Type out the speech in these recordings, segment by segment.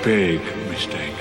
Big mistake.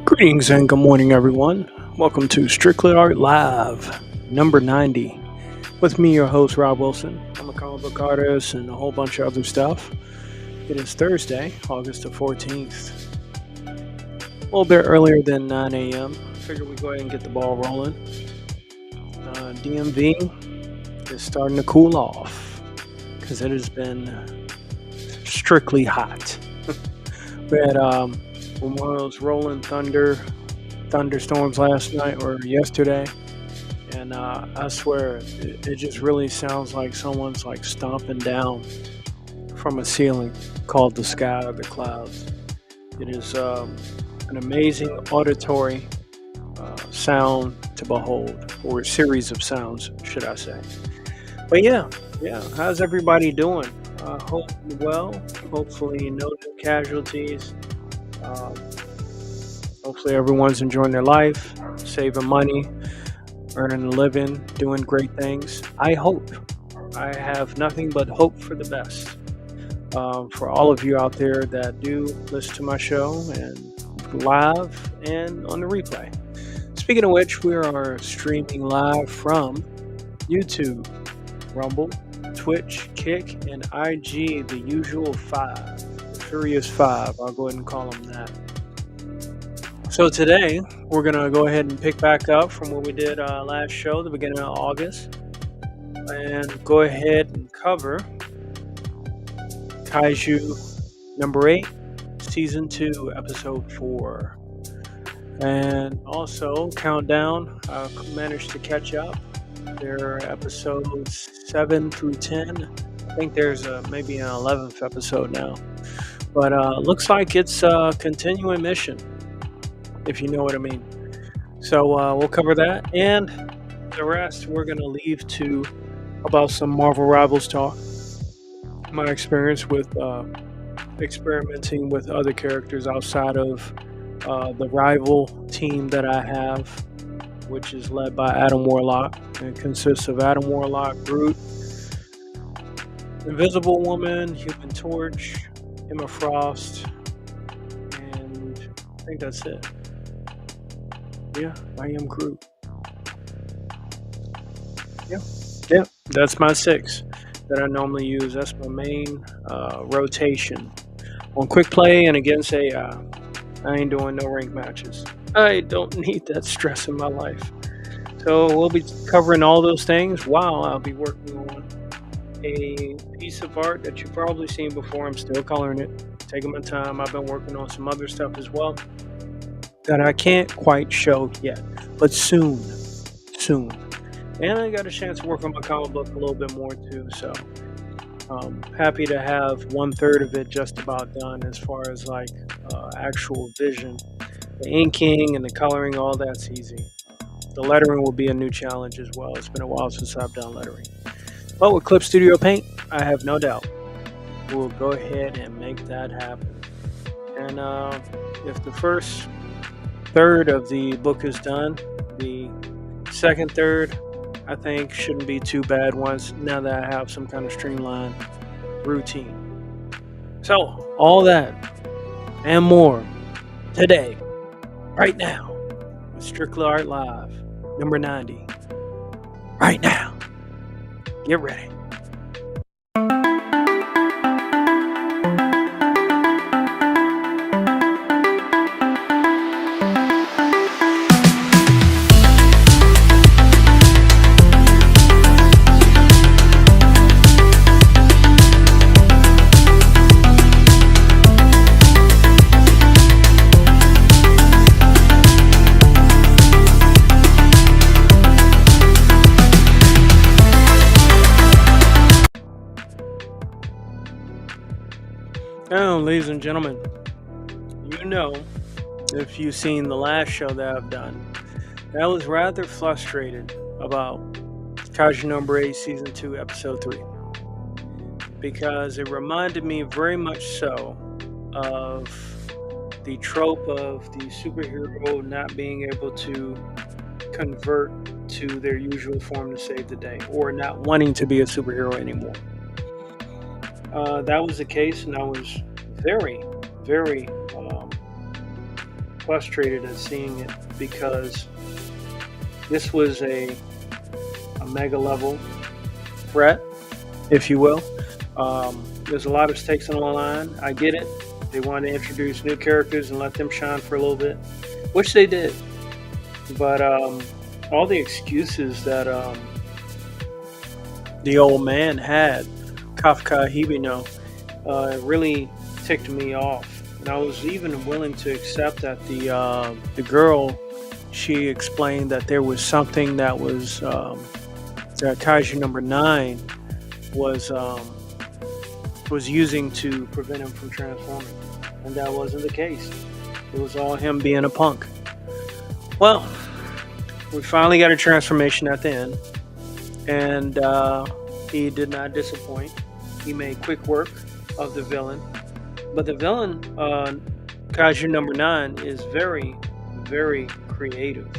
Greetings and good morning, everyone. Welcome to Strictly Art Live, number 90. With me, your host, Rob Wilson. I'm a comic book artist and a whole bunch of other stuff. It is Thursday, August the 14th. A little bit earlier than 9 a.m. Figured we'd go ahead and get the ball rolling. DMV is starting to cool off because it has been strictly hot. We had one of those rolling thunderstorms last night or yesterday, and I swear it just really sounds like someone's like stomping down from a ceiling called the sky or the clouds. It is an amazing auditory sound to behold, or a series of sounds, should I say. But yeah, how's everybody doing? Hope well. Hopefully, no new casualties. Um, Hopefully, everyone's enjoying their life, saving money, earning a living, doing great things. I hope. I have nothing but hope for the best. For all of you out there that do listen to my show and live and on the replay. Speaking of which, we are streaming live from YouTube, Rumble, Twitch, Kick, and IG, the usual five, the Furious Five. I'll go ahead and call them that. So today, we're going to go ahead and pick back up from what we did last show, the beginning of August, and go ahead and cover Kaiju number 8, Season 2, Episode 4. And also, Countdown, I managed to catch up. There are episodes 7 through 10. I think there's maybe an 11th episode now. But looks like it's a continuing mission, if you know what I mean. So we'll cover that. And the rest we're going to leave to about some Marvel Rivals talk. My experience with experimenting with other characters outside of the rival team that I have, which is led by Adam Warlock. It consists of Adam Warlock, Groot, Invisible Woman, Human Torch, Emma Frost, and I think that's it. Yeah, I am Groot. Yeah, that's my 6 that I normally use. That's my main rotation on quick play and against AI. I ain't doing no rank matches. I don't need that stress in my life. So we'll be covering all those things while I'll be working on a piece of art that you've probably seen before. I'm still coloring it, taking my time. I've been working on some other stuff as well that I can't quite show yet, but soon. And I got a chance to work on my comic book a little bit more too, so happy to have 1/3 of it just about done as far as like actual vision. The inking and the coloring, all that's easy. The lettering will be a new challenge as well. It's been a while since I've done lettering. But with Clip Studio Paint, I have no doubt we'll go ahead and make that happen. And if the first third of the book is done, the second third, I think, shouldn't be too bad once now that I have some kind of streamlined routine. So, all that and more today, right now, with Strictly Art Live, number 90. Right now. Get ready. Now, ladies and gentlemen, you know, if you've seen the last show that I've done, I was rather frustrated about Kaiju number 8, Season 2, Episode 3. Because it reminded me very much so of the trope of the superhero not being able to convert to their usual form to save the day, or not wanting to be a superhero anymore. That was the case, and I was very, very frustrated at seeing it because this was a mega level threat, if you will. There's a lot of stakes on the line. I get it. They wanted to introduce new characters and let them shine for a little bit, which they did. But all the excuses that the old man had, Kafka Hibino, really ticked me off. And I was even willing to accept that the girl, she explained that there was something that was that Kaiju number 9 was using to prevent him from transforming, and that wasn't the case. It was all him being a punk. Well, we finally got a transformation at the end, and he did not disappoint. he made quick work of the villain. But the villain, Kaiju number 9, is very, very creative.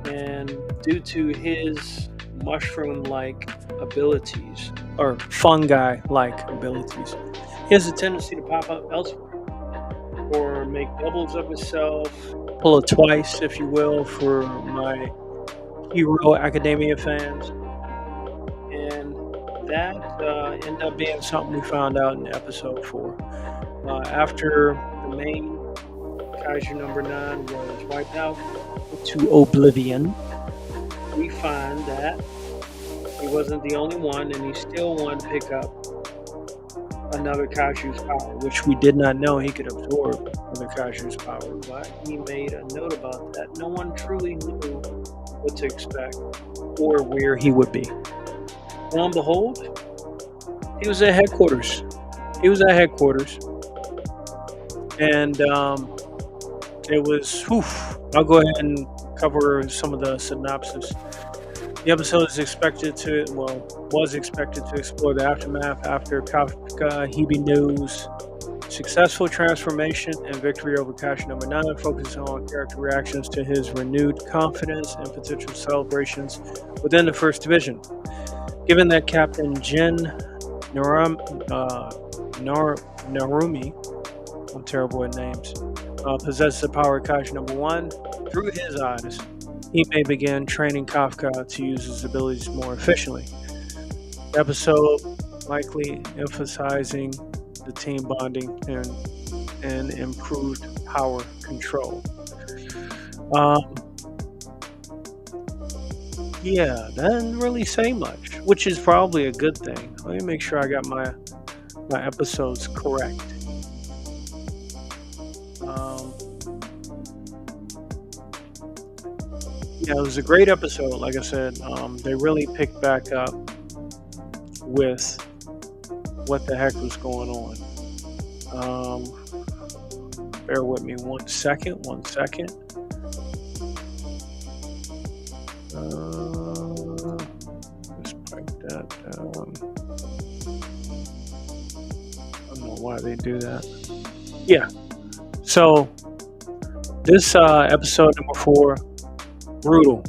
And due to his mushroom-like abilities, or fungi-like abilities, he has a tendency to pop up elsewhere, or make doubles of himself, pull it twice, if you will, for my Hero Academia fans. And that ended up being something we found out in episode 4. After the main Kaiju number 9 was wiped out to oblivion, we find that he wasn't the only one, and he still wanted to pick up another Kaiju's power, which we did not know he could absorb other Kaiju's power, but he made a note about that. No one truly knew what to expect or where he would be. Lo and behold, he was at headquarters. And it was, I'll go ahead and cover some of the synopsis. The episode was expected to explore the aftermath after Kafka Hibino's successful transformation and victory over Kaiju number 9, focusing on character reactions to his renewed confidence and potential celebrations within the First Division. Given that Captain Jin Narumi, I'm terrible at names, possesses the power of Kaiju number 1, through his eyes, he may begin training Kafka to use his abilities more efficiently. The episode likely emphasizing the team bonding and improved power control. Yeah, that didn't really say much, which is probably a good thing. Let me make sure I got my episodes correct. Yeah, it was a great episode. Like I said, they really picked back up with what the heck was going on. Bear with me one second. Let's pipe that down. I don't know why they do that. Yeah. So this episode number 4, brutal.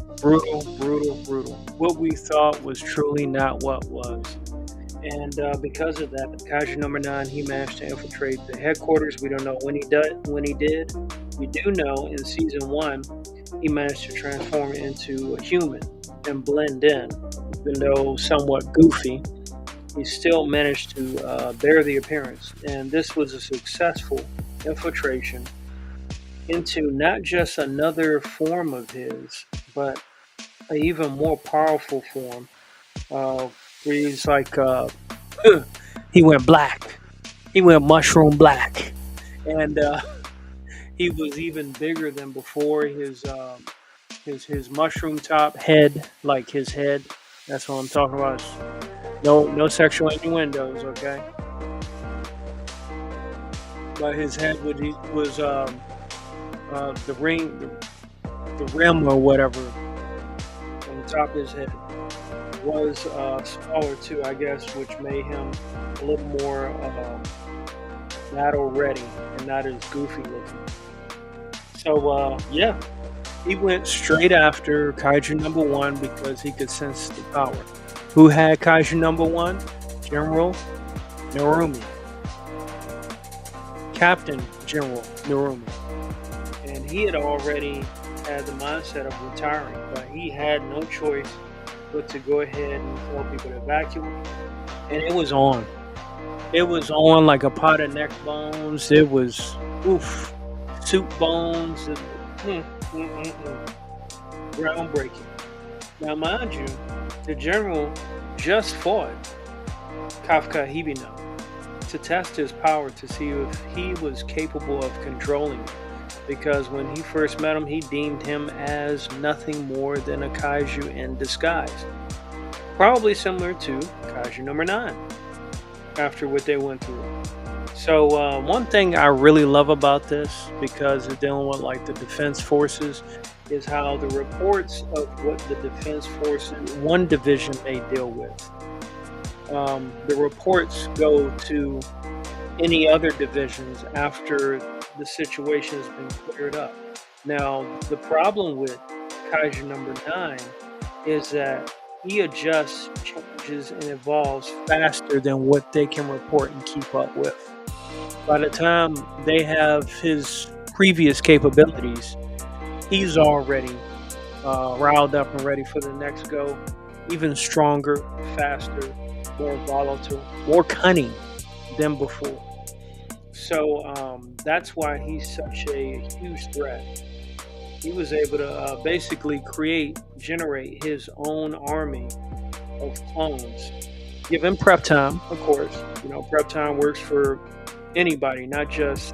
What we thought was truly not what was. And because of that, Kaiju number 9, he managed to infiltrate the headquarters. We don't know when he did. We do know in season 1, he managed to transform into a human and blend in. Even though somewhat goofy, he still managed to bear the appearance. And this was a successful infiltration into not just another form of his, but an even more powerful form. Where he's like, he went black. He went mushroom black. And he was even bigger than before. His mushroom top head, like his head. That's what I'm talking about. No sexual innuendos, okay? But his head was the rim or whatever on the top of his head was smaller too, I guess, which made him a little more battle ready and not as goofy looking. So yeah, he went straight after Kaiju number 1 because he could sense the power. Who had Kaiju number 1? General Narumi. Captain General Narumi. And he had already had the mindset of retiring, but he had no choice but to go ahead and tell people to evacuate. And it was on. It was on like a pot of neck bones. It was, soup bones. Groundbreaking. Now, mind you, the general just fought Kafka Hibino to test his power to see if he was capable of controlling it. Because when he first met him, he deemed him as nothing more than a kaiju in disguise. Probably similar to Kaiju number 9, after what they went through. So one thing I really love about this, because it's dealing with like the defense forces, is how the reports of what the defense forces, one division may deal with. the reports go to any other divisions after the situation has been cleared up. Now, the problem with Kaiju number 9 is that he adjusts, changes, and evolves faster than what they can report and keep up with. By the time they have his previous capabilities, he's already riled up and ready for the next go, even stronger, faster, more volatile, more cunning than before. So that's why he's such a huge threat. He was able to basically generate his own army of clones. Give him prep time, of course. You know, prep time works for anybody, not just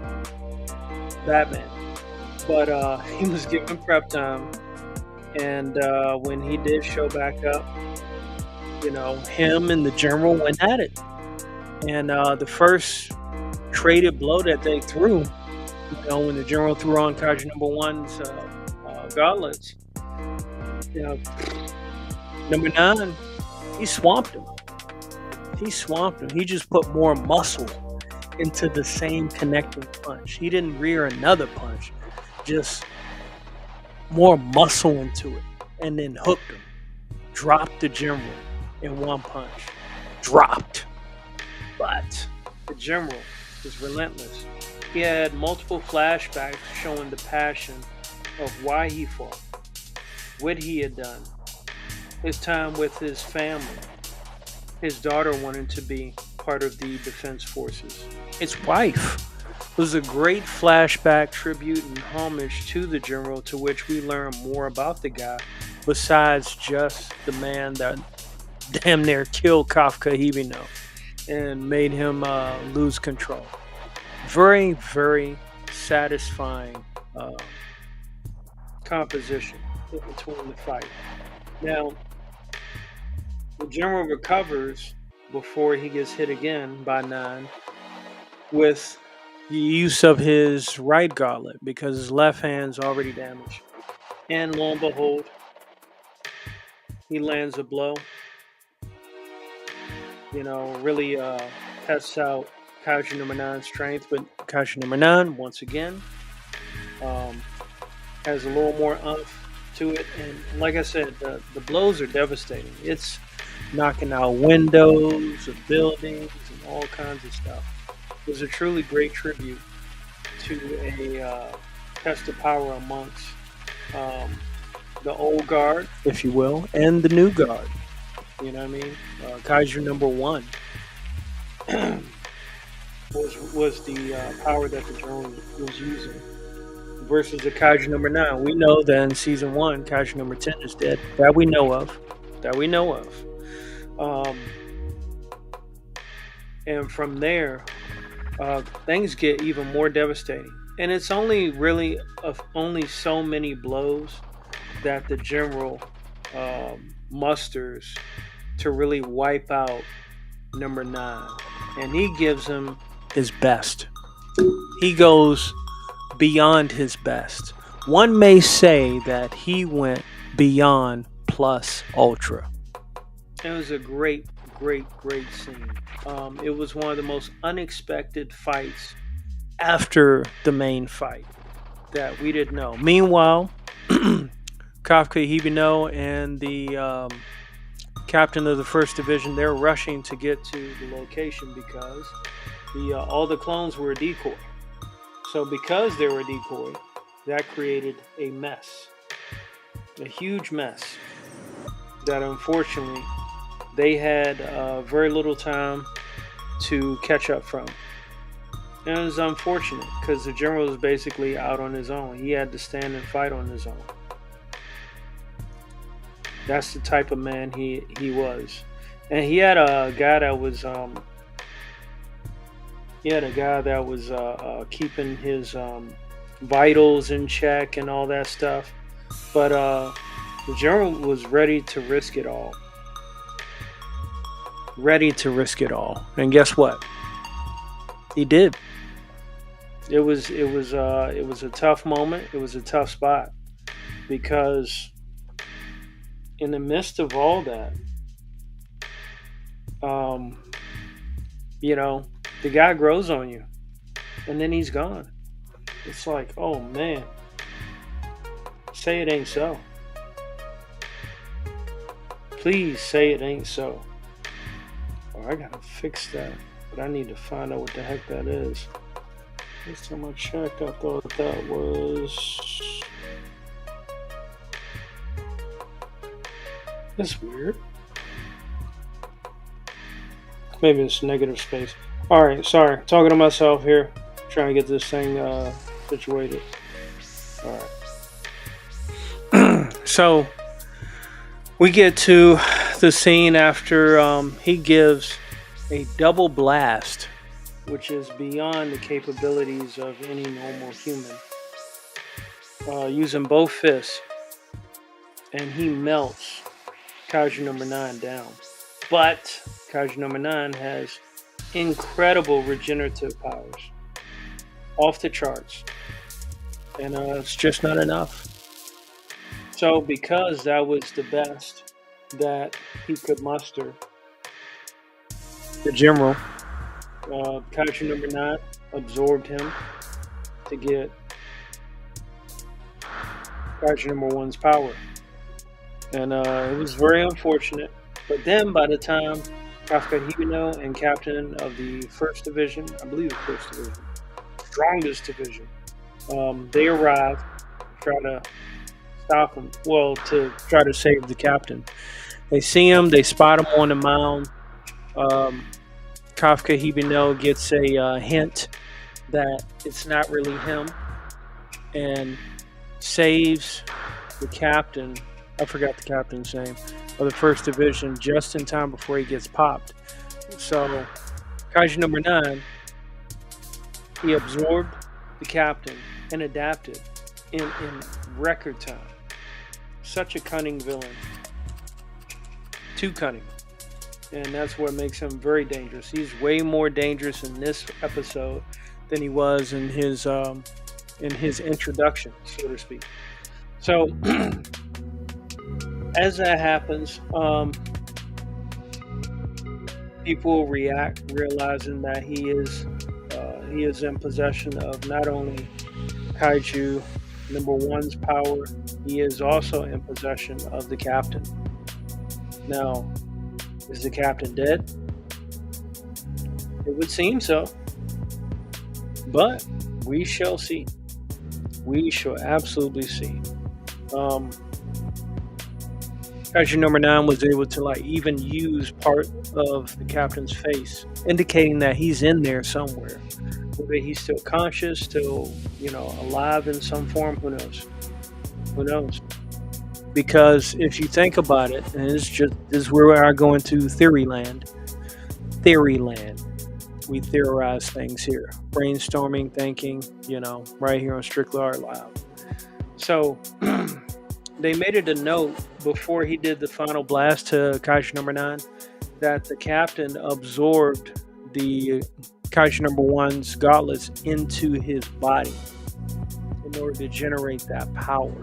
Batman. But he was given prep time, and when he did show back up, you know, him and the general went at it. And the first traded blow that they threw, you know, when the general threw on Kaiju number 1's gauntlets, you know, number 9, he swamped him. He just put more muscle into the same connecting punch. He didn't rear another punch, just more muscle into it, and then hooked him. Dropped the general in one punch. Dropped. But the general was relentless. He had multiple flashbacks showing the passion of why he fought, what he had done, his time with his family. His daughter wanted to be part of the defense forces. His wife was a great flashback tribute and homage to the general, to which we learn more about the guy besides just the man that damn near killed Kaiju No and made him lose control. Very, very satisfying composition in between the fight. Now, the general recovers before he gets hit again by 9 with the use of his right gauntlet because his left hand's already damaged. And lo and behold, he lands a blow. You know, really tests out Kaiju number 9's strength, but Kaiju number 9, once again, has a little more oomph to it. And like I said, the blows are devastating. It's knocking out windows of buildings and all kinds of stuff. It was a truly great tribute to a test of power amongst the old guard, if you will, and the new guard. You know what I mean? Kaiju number 1 was the power that the drone was using versus the Kaiju number 9. We know that in season 1, Kaiju number 10 is dead. That we know of. And from there, things get even more devastating. And it's only really only so many blows that the general musters to really wipe out number 9. And he gives him his best. He goes beyond his best. One may say that he went beyond plus ultra. It was a great scene. It was one of the most unexpected fights after the main fight that we didn't know. Meanwhile, Kaiju No and the captain of the 1st Division, they're rushing to get to the location because all the clones were a decoy. So because they were a decoy, that created a mess. A huge mess that unfortunately they had very little time to catch up from. And it was unfortunate because the general was basically out on his own. He had to stand and fight on his own. That's the type of man he was. And he had a guy that was keeping his vitals in check and all that stuff. But the general was ready to risk it all. And guess what? He did. It was a tough moment. It was a tough spot because in the midst of all that, Um, you know, the guy grows on you, and then he's gone. It's like, oh man, say it ain't so. Please say it ain't so. Oh, I gotta fix that, but I need to find out what the heck that is. Last time I checked, I thought that was. That's weird. Maybe it's negative space. Alright, sorry. Talking to myself here. Trying to get this thing situated. Alright. So, we get to the scene after he gives a double blast, which is beyond the capabilities of any normal human. Using both fists. And he melts Kaiju number 9 down. But Kaiju number 9 has incredible regenerative powers. Off the charts. And it's just not enough. So because that was the best that he could muster, the general, Kaiju number 9 absorbed him to get Kaiju number 1's power. And it was very unfortunate. But then by the time Kaiju No and captain of the 1st Division, I believe the 1st Division, strongest division, they arrive to try to stop him. Well, to try to save the captain. They see him, they spot him on the mound. Kaiju No gets a hint that it's not really him and saves the captain. I forgot the captain's name of the 1st Division just in time before he gets popped. So, Kaiju number 9, he absorbed the captain and adapted in record time. Such a cunning villain. Too cunning. And that's what makes him very dangerous. He's way more dangerous in this episode than he was in his introduction, so to speak. So, as that happens, people react, realizing that he is in possession of not only Kaiju number 1's power, he is also in possession of the captain. Now, is the captain dead? It would seem so, but we shall see. We shall absolutely see. Kaiju number 9 was able to even use part of the captain's face, indicating that he's in there somewhere. Whether he's still conscious, still, alive in some form, who knows? Who knows? Because if you think about it, and this is where we are going to theory land. We theorize things here. Brainstorming, thinking, right here on Strictly Art Lab. So, they made it a note before he did the final blast to Kaiju number 9 that the captain absorbed the Kaiju number 1's gauntlets into his body in order to generate that power.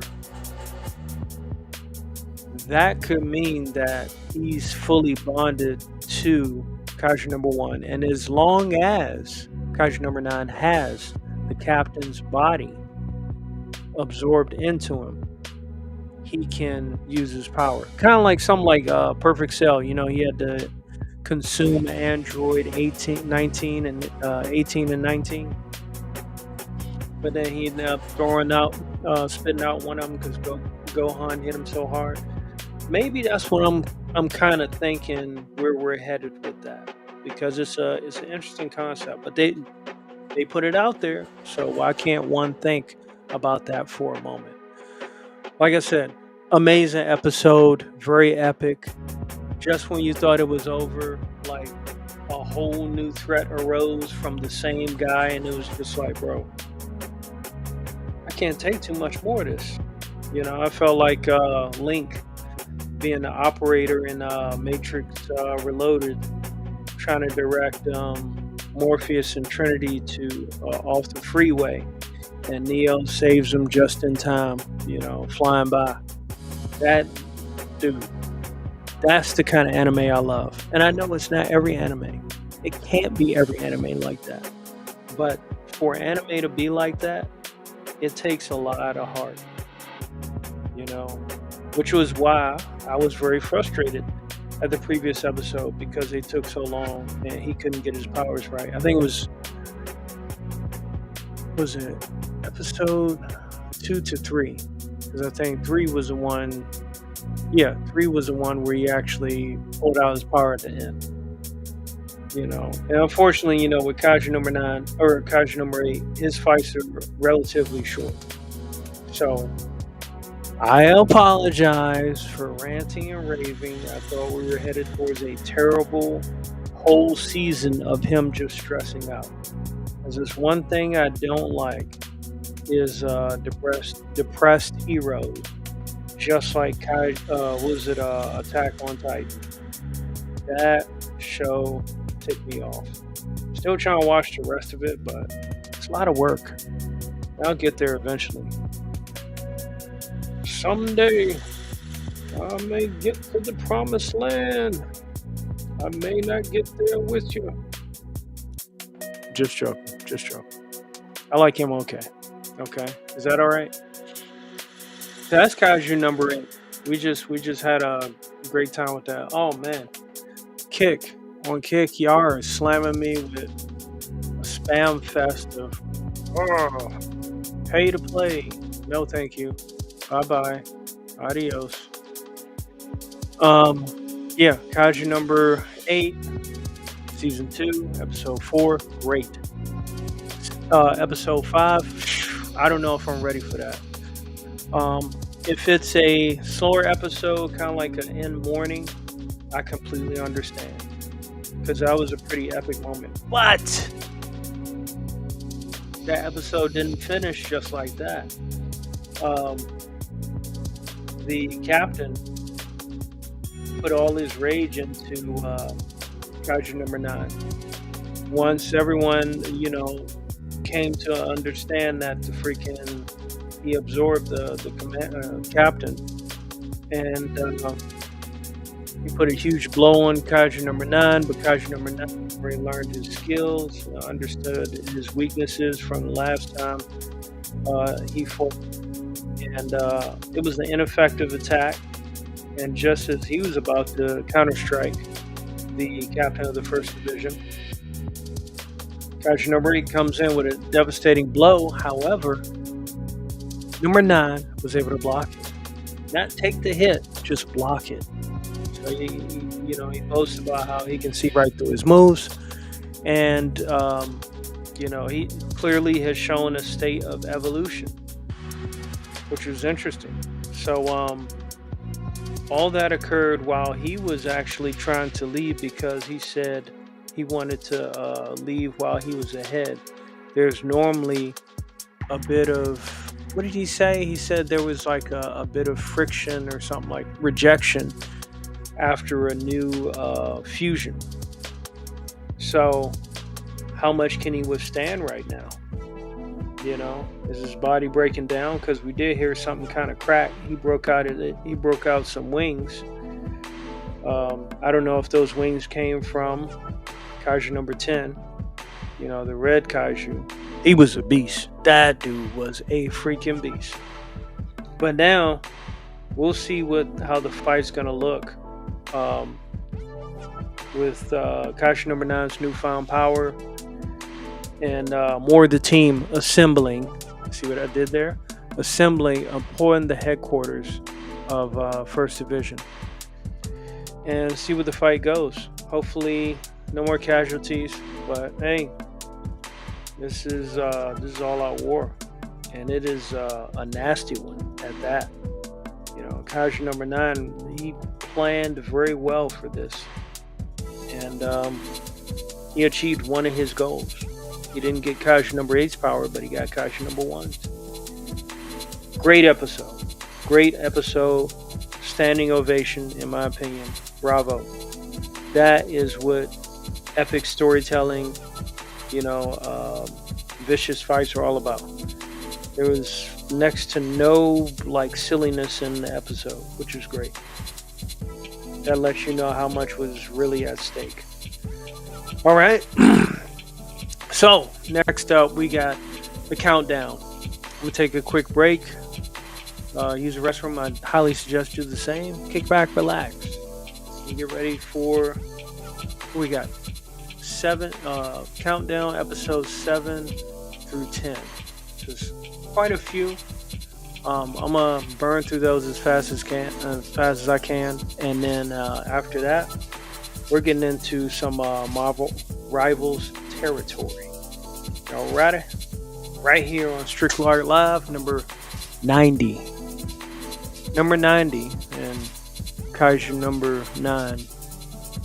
That could mean that he's fully bonded to Kaiju number 1. And as long as Kaiju number 9 has the captain's body absorbed into him, he can use his power. Kind of like something like Perfect Cell. He had to consume Android 19 and 19. But then he ended up spitting out one of them because Gohan hit him so hard. Maybe that's what I'm kind of thinking where we're headed with that, because it's an interesting concept. But they put it out there, so why can't one think about that for a moment? Like I said, amazing episode, very epic. Just when you thought it was over, a whole new threat arose from the same guy, and it was just like, bro, I can't take too much more of this. I felt like Link being the operator in Matrix Reloaded, trying to direct Morpheus and Trinity to off the freeway, and Neo saves them just in time, flying by. That dude, That's the kind of anime I love. And I know it's not every anime. It can't be every anime like that. But for anime to be like that, it takes a lot of heart, you know, which was why I was very frustrated at the previous episode because it took so long and he couldn't get his powers right. I think it was it episode 2 to 3? Because I think 3 was the one. Yeah, 3 was the one where he actually pulled out his power at the end. You know, and unfortunately, you know, with Kaiju number 9 or Kaiju number 8, his fights are relatively short. So I apologize for ranting and raving. I thought we were headed towards a terrible whole season of him just stressing out. Because there's one thing I don't like is depressed heroes. Just like Attack on Titan. That show ticked me off. Still trying to watch the rest of it, but it's a lot of work. I'll get there eventually. Someday, I may get to the promised land. I may not get there with you. Just joking. I like him okay. Okay, is that all right? That's Kaiju number 8. We just had a great time with that. Oh man, Kick Yar is slamming me with a spam fest of pay to play. No, thank you. Bye bye. Adios. Yeah, Kaiju number 8, season 2, episode 4. Great. Episode 5. I don't know if I'm ready for that. If it's a slower episode, kind of like an in morning, I completely understand. Because that was a pretty epic moment. But that episode didn't finish just like that. The captain put all his rage into Kaiju number 9. Once everyone, you know, came to understand that he absorbed the captain, and he put a huge blow on Kaiju number 9. But Kaiju number 9 already learned his skills, understood his weaknesses from the last time he fought, and it was an ineffective attack. And just as he was about to counter-strike the captain of the First Division, Kaiju number 8 comes in with a devastating blow. However, number 9 was able to block it. Not take the hit, just block it. So he boasts about how he can see right through his moves, and he clearly has shown a state of evolution, which was interesting. So all that occurred while he was actually trying to leave, because he said he wanted to leave while he was ahead. There's normally a bit of, what did he say? He said there was like a bit of friction or something, like rejection after a new fusion. So how much can he withstand right now? You know, is his body breaking down? Because we did hear something kind of crack. He broke out some wings. I don't know if those wings came from Kaiju number 10. You know, the red Kaiju. He was a beast. That dude was a freaking beast. But now we'll see how the fight's gonna look with Kaiju number 9's newfound power, and more of the team assembling. See what I did there? Assembling upon the headquarters of First Division, and see where the fight goes. Hopefully, no more casualties. But hey, this is all out war, and it is a nasty one at that. You know, Kaiju number 9, he planned very well for this, and he achieved one of his goals. He didn't get Kaiju number 8's power, but he got Kaiju number 1's. Great episode. Standing ovation, in my opinion. Bravo. That is what epic storytelling, vicious fights are all about. There was next to no silliness in the episode, which was great. that lets you know how much was really at stake. All right. So next up, we got the countdown. I'm gonna take a quick break. Use the restroom. I highly suggest do the same. Kick back, relax, and get ready for what we got. 7 countdown episodes 7 through 10. Just quite a few. I'm gonna burn through those as fast as I can, and then after that, we're getting into some Marvel Rivals territory. Y'all ready? Right here on Strictly Art Live, number 90. Number 90 and Kaiju number 9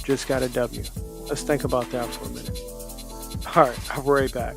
just got a W. Let's think about that for a minute. Alright, I'll be right back.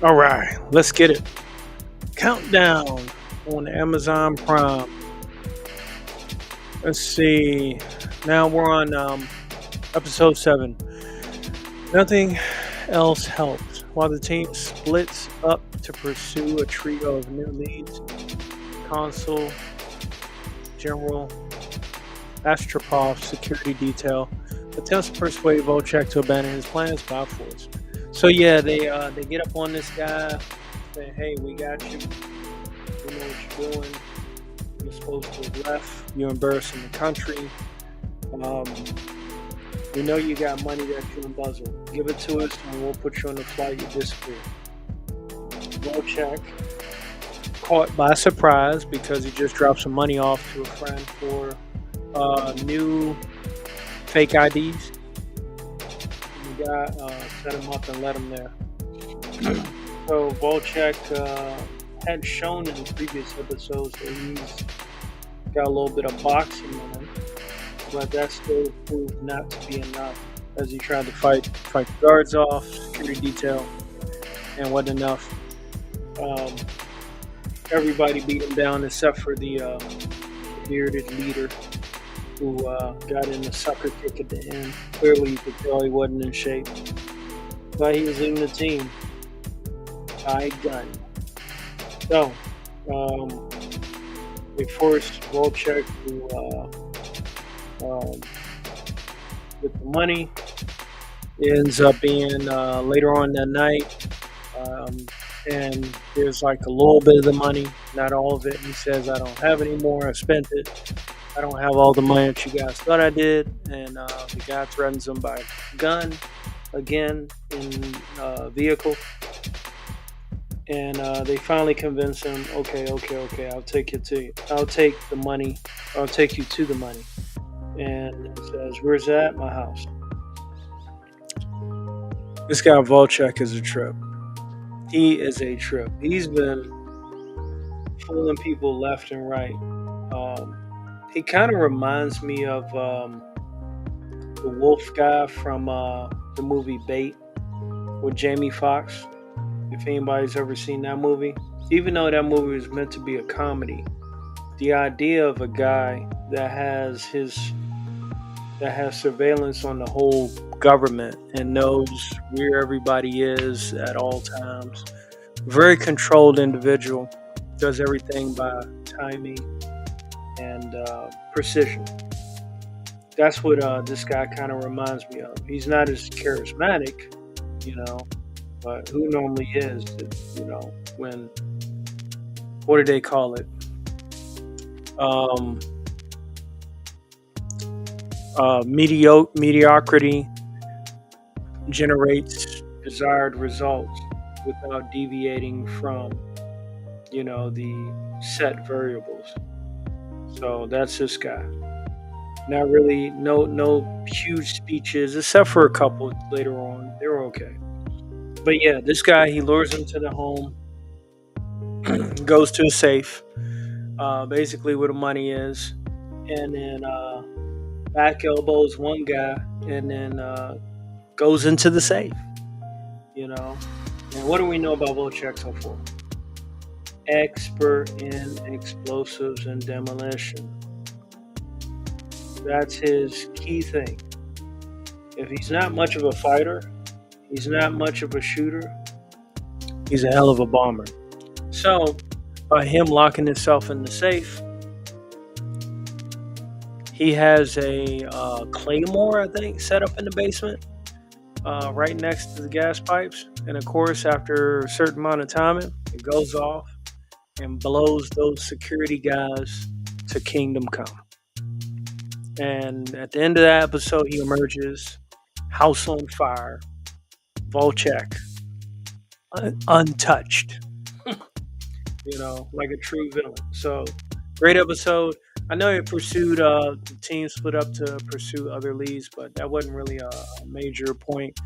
All right, let's get it. Countdown on Amazon Prime. Let's see. Now we're on episode 7. Nothing else helps. While the team splits up to pursue a trio of new leads, Consul, General Astropov security detail attempts to persuade Volchek to abandon his plans by force. So yeah, they get up on this guy, saying, "Hey, we got you. We know what you're doing. You're supposed to have left. You're embarrassing the country. We know you got money that you embezzled. Give it to us, and we'll put you on the flight. You disappear." Volchek, caught by surprise because he just dropped some money off to a friend for new fake IDs. The guy set him up and let him there. So Volchek had shown in the previous episodes that he's got a little bit of boxing in him, but that still proved not to be enough as he tried to fight the guards off, security detail, and wasn't enough. Everybody beat him down except for the bearded leader, who got in the sucker kick at the end. Clearly you could tell he wasn't in shape, but he was leading the team by gun. So they forced Volchek to with the money. It ends up being later on that night, and there's like a little bit of the money, not all of it. He says, "I don't have any more. I spent it. I don't have all the money that you guys thought I did." And the guy threatens him by gun again in vehicle. and they finally convince him. Okay, I'll take I'll take the money. I'll take you to the money. And he says, "Where's that? My house." This guy Volchek is a trip. He is a trip. He's been fooling people left and right. He kind of reminds me of the wolf guy from the movie Bait with Jamie Foxx. If anybody's ever seen that movie, even though that movie was meant to be a comedy, the idea of a guy that has surveillance on the whole government and knows where everybody is at all times. Very controlled individual, does everything by timing and precision. That's what this guy kind of reminds me of. He's not as charismatic, but who normally is, when, what do they call it? Mediocrity generates desired results without deviating from, the set variables. So that's this guy. Not really, no huge speeches, except for a couple later on. They were okay. But yeah, this guy, he lures him to the home, goes to a safe, basically where the money is, and then back elbows one guy, and then goes into the safe. And what do we know about Volchek so far? Expert in explosives and demolition. That's his key thing. If he's not much of a fighter, he's not much of a shooter, he's a hell of a bomber. So, by him locking himself in the safe, he has a claymore, I think, set up in the basement, right next to the gas pipes. And of course, after a certain amount of time, it goes off and blows those security guys to kingdom come. And at the end of that episode, he emerges, house on fire, Volchek, untouched, like a true villain. So, great episode. I know it pursued, the team split up to pursue other leads, but that wasn't really a major point.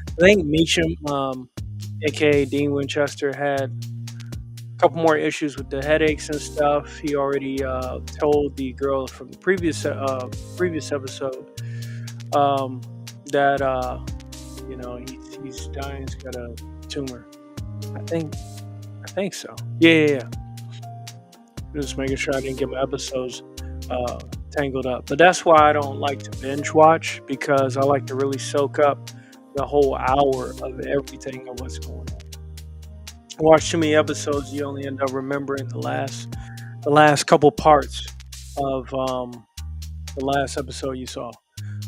I think Meacham, aka Dean Winchester, had a couple more issues with the headaches and stuff. He already told the girl from the previous episode that he's dying. He's got a tumor. I think so. Yeah. Just making sure I didn't get my episodes tangled up. But that's why I don't like to binge watch, because I like to really soak up the whole hour of everything of what's going on. Watch too many episodes, you only end up remembering the last couple parts of the last episode you saw.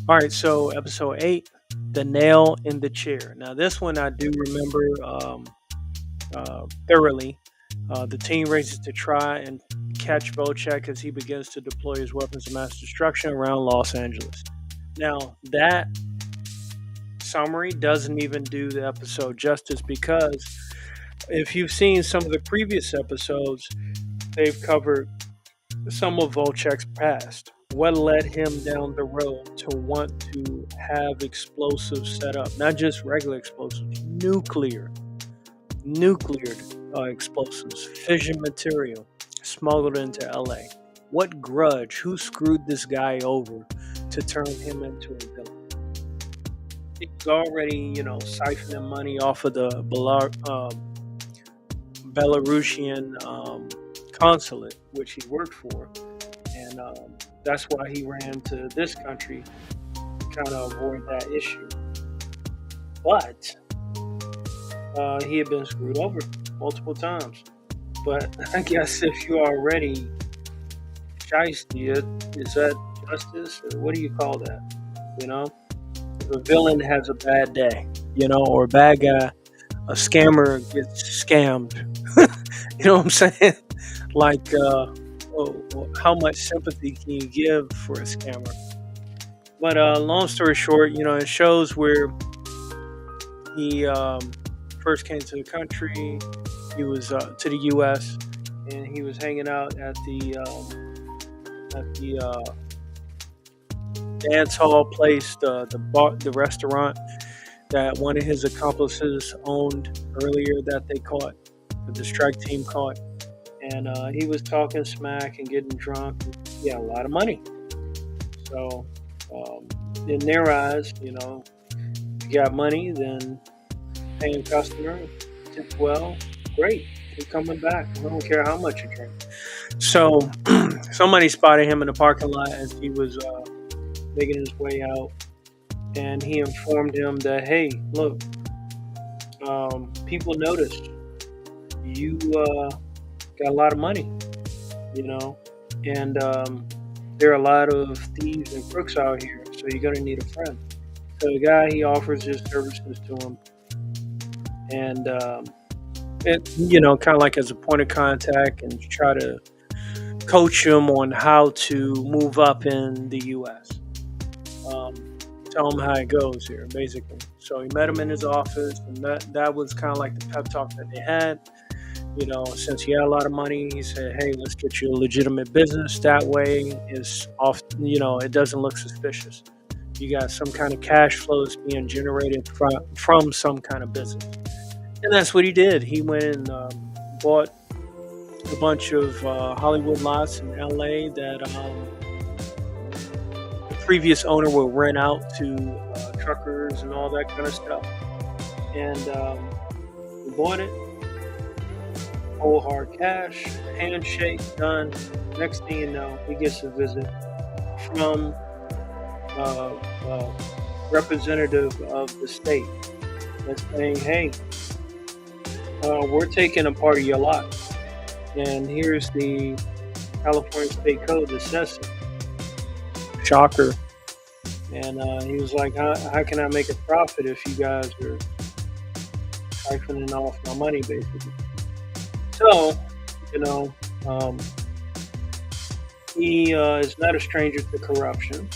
All right, so episode 8, The Nail in the Chair. Now this one I do remember thoroughly. The team races to try and catch Volchek as he begins to deploy his weapons of mass destruction around Los Angeles. Now, that summary doesn't even do the episode justice, because if you've seen some of the previous episodes, they've covered some of Volchek's past. What led him down the road to want to have explosives set up? Not just regular explosives, nuclear explosives, fission material smuggled into LA. What grudge? Who screwed this guy over to turn him into a villain? He was already, siphoning money off of the Belarusian consulate, which he worked for, and that's why he ran to this country to kind of avoid that issue. But he had been screwed over multiple times. But I guess if you're already shiesty, is that justice, or what do you call that? If a villain has a bad day, or a bad guy, a scammer gets scammed. You know what I'm saying? Like, how much sympathy can you give for a scammer? But long story short, it shows where he first came to the country, He was to the U.S. and he was hanging out at the dance hall place, the bar, the restaurant that one of his accomplices owned earlier that they caught, that the strike team caught. And he was talking smack and getting drunk. He had a lot of money. So, in their eyes, if you got money, then paying customer, tip well, great. Keep coming back. I don't care how much you drink. So, somebody spotted him in the parking lot as he was making his way out. And he informed him that, hey, look, people noticed you got a lot of money, and there are a lot of thieves and crooks out here, so you're going to need a friend. So the guy, he offers his services to him, and kind of like as a point of contact, and try to coach him on how to move up in the U.S. Tell him how it goes here, basically. So he met him in his office, and that was kind of like the pep talk that they had. Since he had a lot of money, he said, hey, let's get you a legitimate business. That way is off, it doesn't look suspicious. You got some kind of cash flows being generated from some kind of business. And that's what he did. He went and bought a bunch of Hollywood lots in LA that the previous owner would rent out to truckers and all that kind of stuff. And he bought it. Whole hard cash, handshake, done. Next thing you know, he gets a visit from representative of the state that's saying, hey, we're taking a part of your lot. And here's the California state code that says so. Shocker. And he was like, how can I make a profit if you guys are siphoning off my money, basically? So, he is not a stranger to corruption,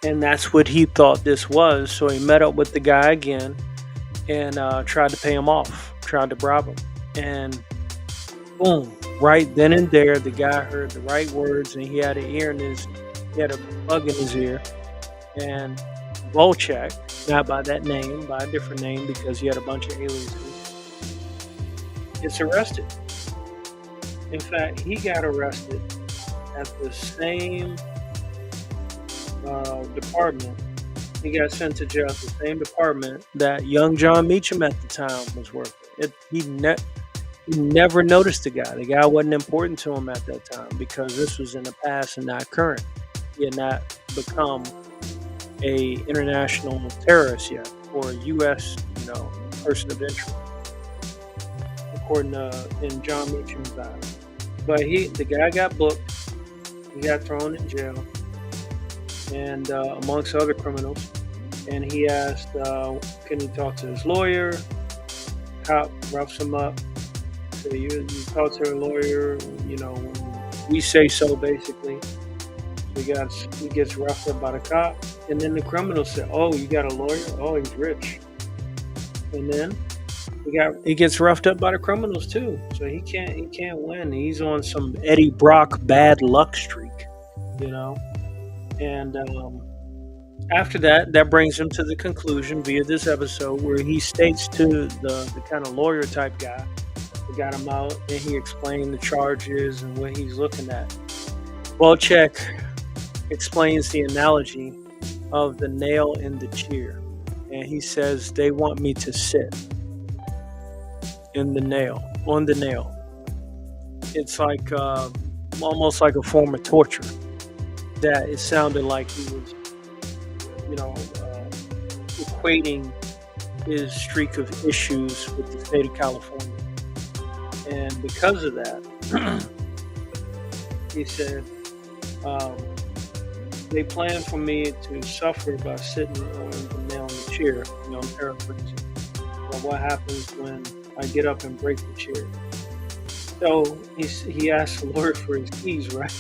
and that's what he thought this was. So he met up with the guy again and tried to pay him off, tried to bribe him. And boom, right then and there, the guy heard the right words, and he had a bug in his ear. And Volchek, not by that name, by a different name, because he had a bunch of aliases, gets arrested. In fact, he got arrested at the same department. He got sent to jail at the same department that young John Meacham at the time was working. He never noticed the guy. The guy wasn't important to him at that time because this was in the past and not current. He had not become a international terrorist yet, or a U.S. person of interest, according to in John Meacham's eyes. But the guy got booked. He got thrown in jail, and amongst other criminals. And he asked, can he talk to his lawyer? Cop roughs him up. So you talk to a lawyer, we say so, basically. He gets roughed up by the cop. And then the criminal said, oh, you got a lawyer? Oh, he's rich. And then he gets roughed up by the criminals too. So he can't win. He's on some Eddie Brock bad luck streak, And after that brings him to the conclusion via this episode where he states to the kind of lawyer type guy who got him out, and he explained the charges and what he's looking at. Volchek explains the analogy of the nail in the chair, and he says they want me to sit on the nail. It's like almost like a form of torture. That it sounded like he was, equating his streak of issues with the state of California, and because of that, he said, they plan for me to suffer by sitting on the nail in the chair. I'm paraphrasing. But what happens when I get up and break the chair? So he asked the lawyer for his keys, right?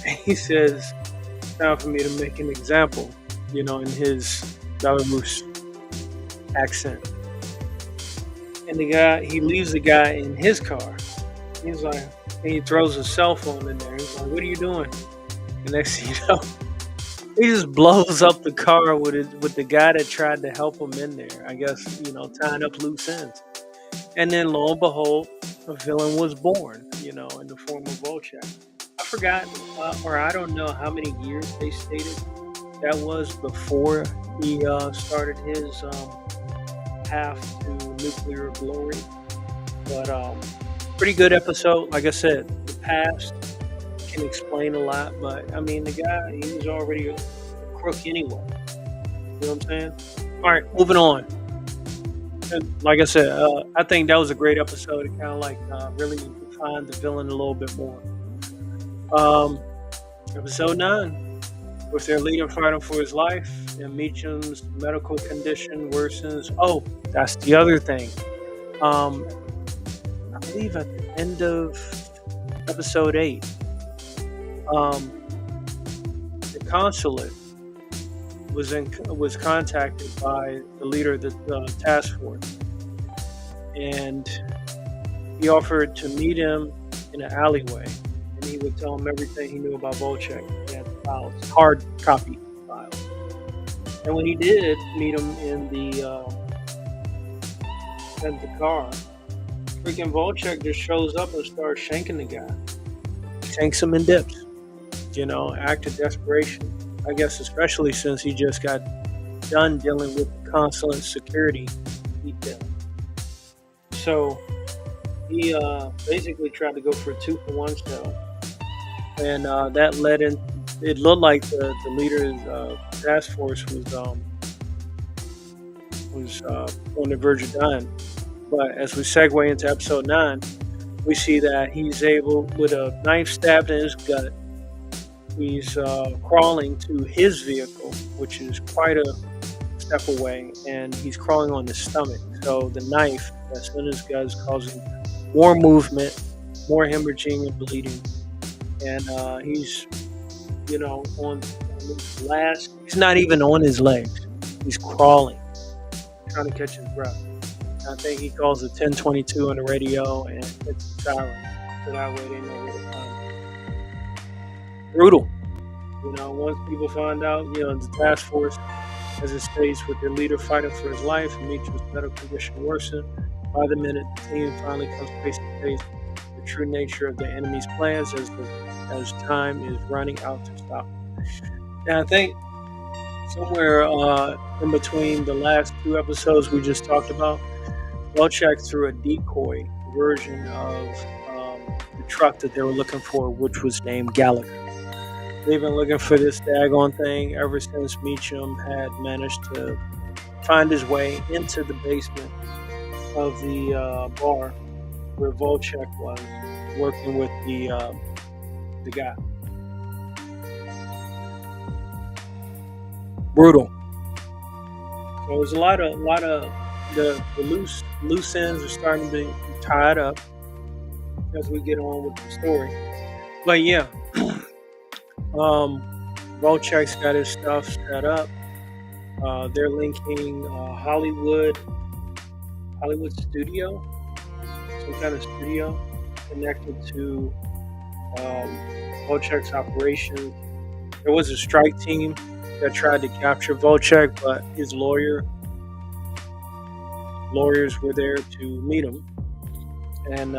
And he says, it's time for me to make an example, in his Belarus accent. and he leaves the guy in his car. He's like, and he throws his cell phone in there. He's like, "What are you doing?" And next thing you know, he just blows up the car with the guy that tried to help him in there. I guess, tying up loose ends. And then lo and behold, a villain was born, in the form of Volchek. I forgot, or I don't know how many years they stated that was before he started his path to nuclear glory. But pretty good episode. Like I said, the past can explain a lot, but I mean, the guy, he was already a crook anyway. You know what I'm saying? All right, moving on. And like I said, I think that was a great episode. It kind of like really defined the villain a little bit more. Episode 9, with their leader fighting for his life, and Meacham's medical condition worsens. Oh, that's the other thing. I believe at the end of episode 8, the consulate was contacted by the leader of the task force, and he offered to meet him in an alleyway, and he would tell him everything he knew about Volchek. He had the files, hard copy files. And when he did meet him in the car, freaking Volchek just shows up and starts shanking the guy. Shanks him and dips. Act of desperation. I guess especially since he just got done dealing with the consulate security detail. So he basically tried to go for a 2-for-1 sale. And that led in, it looked like the leader's task force was on the verge of dying. But as we segue into episode 9, we see that he's able, with a knife stabbed in his gut, he's crawling to his vehicle, which is quite a step away, and he's crawling on his stomach. So the knife that's in his gut is causing more movement, more hemorrhaging and bleeding. And he's, on his last, he's not even on his legs. He's crawling, trying to catch his breath. I think he calls it 1022 on the radio and hits the siren, so that way they know where to find him. Brutal. Once people find out, the task force, as it states, with their leader fighting for his life and Meacham's medical condition worsened, by the minute, the team finally comes face to face with the true nature of the enemy's plans as time is running out to stop. And I think somewhere in between the last 2 episodes we just talked about, Volchek threw a decoy version of the truck that they were looking for, which was named Gallagher. They've been looking for this daggone thing ever since Meacham had managed to find his way into the basement of the bar where Volchek was working with the guy. Brutal. So there's a lot of the loose ends are starting to be tied up as we get on with the story. But yeah, Volchek's got his stuff set up. They're linking Hollywood studio, some kind of studio connected to Volchek's operations. There was a strike team that tried to capture Volchek, but his lawyers were there to meet him. And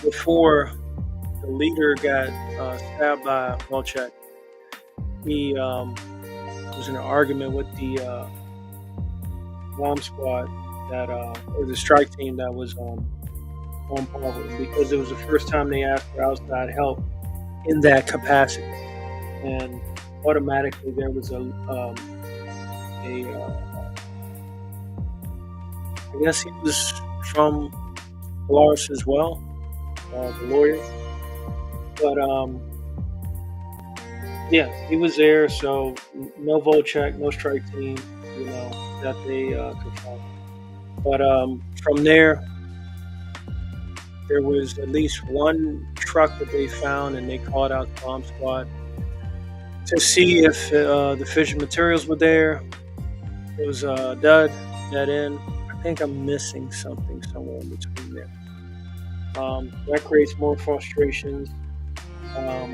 before the leader got stabbed by Volchek, he was in an argument with the bomb squad or the strike team that was on par with him, because it was the first time they asked for outside help in that capacity. And automatically there was I guess he was from Belarus as well, the lawyer. But yeah, he was there, so no Volchek, no strike team, that they could follow. But from there was at least one truck that they found, and they called out the bomb squad to see if the fission materials were there. It was dead end. I think I'm missing something somewhere in between there. That creates more frustrations. Um,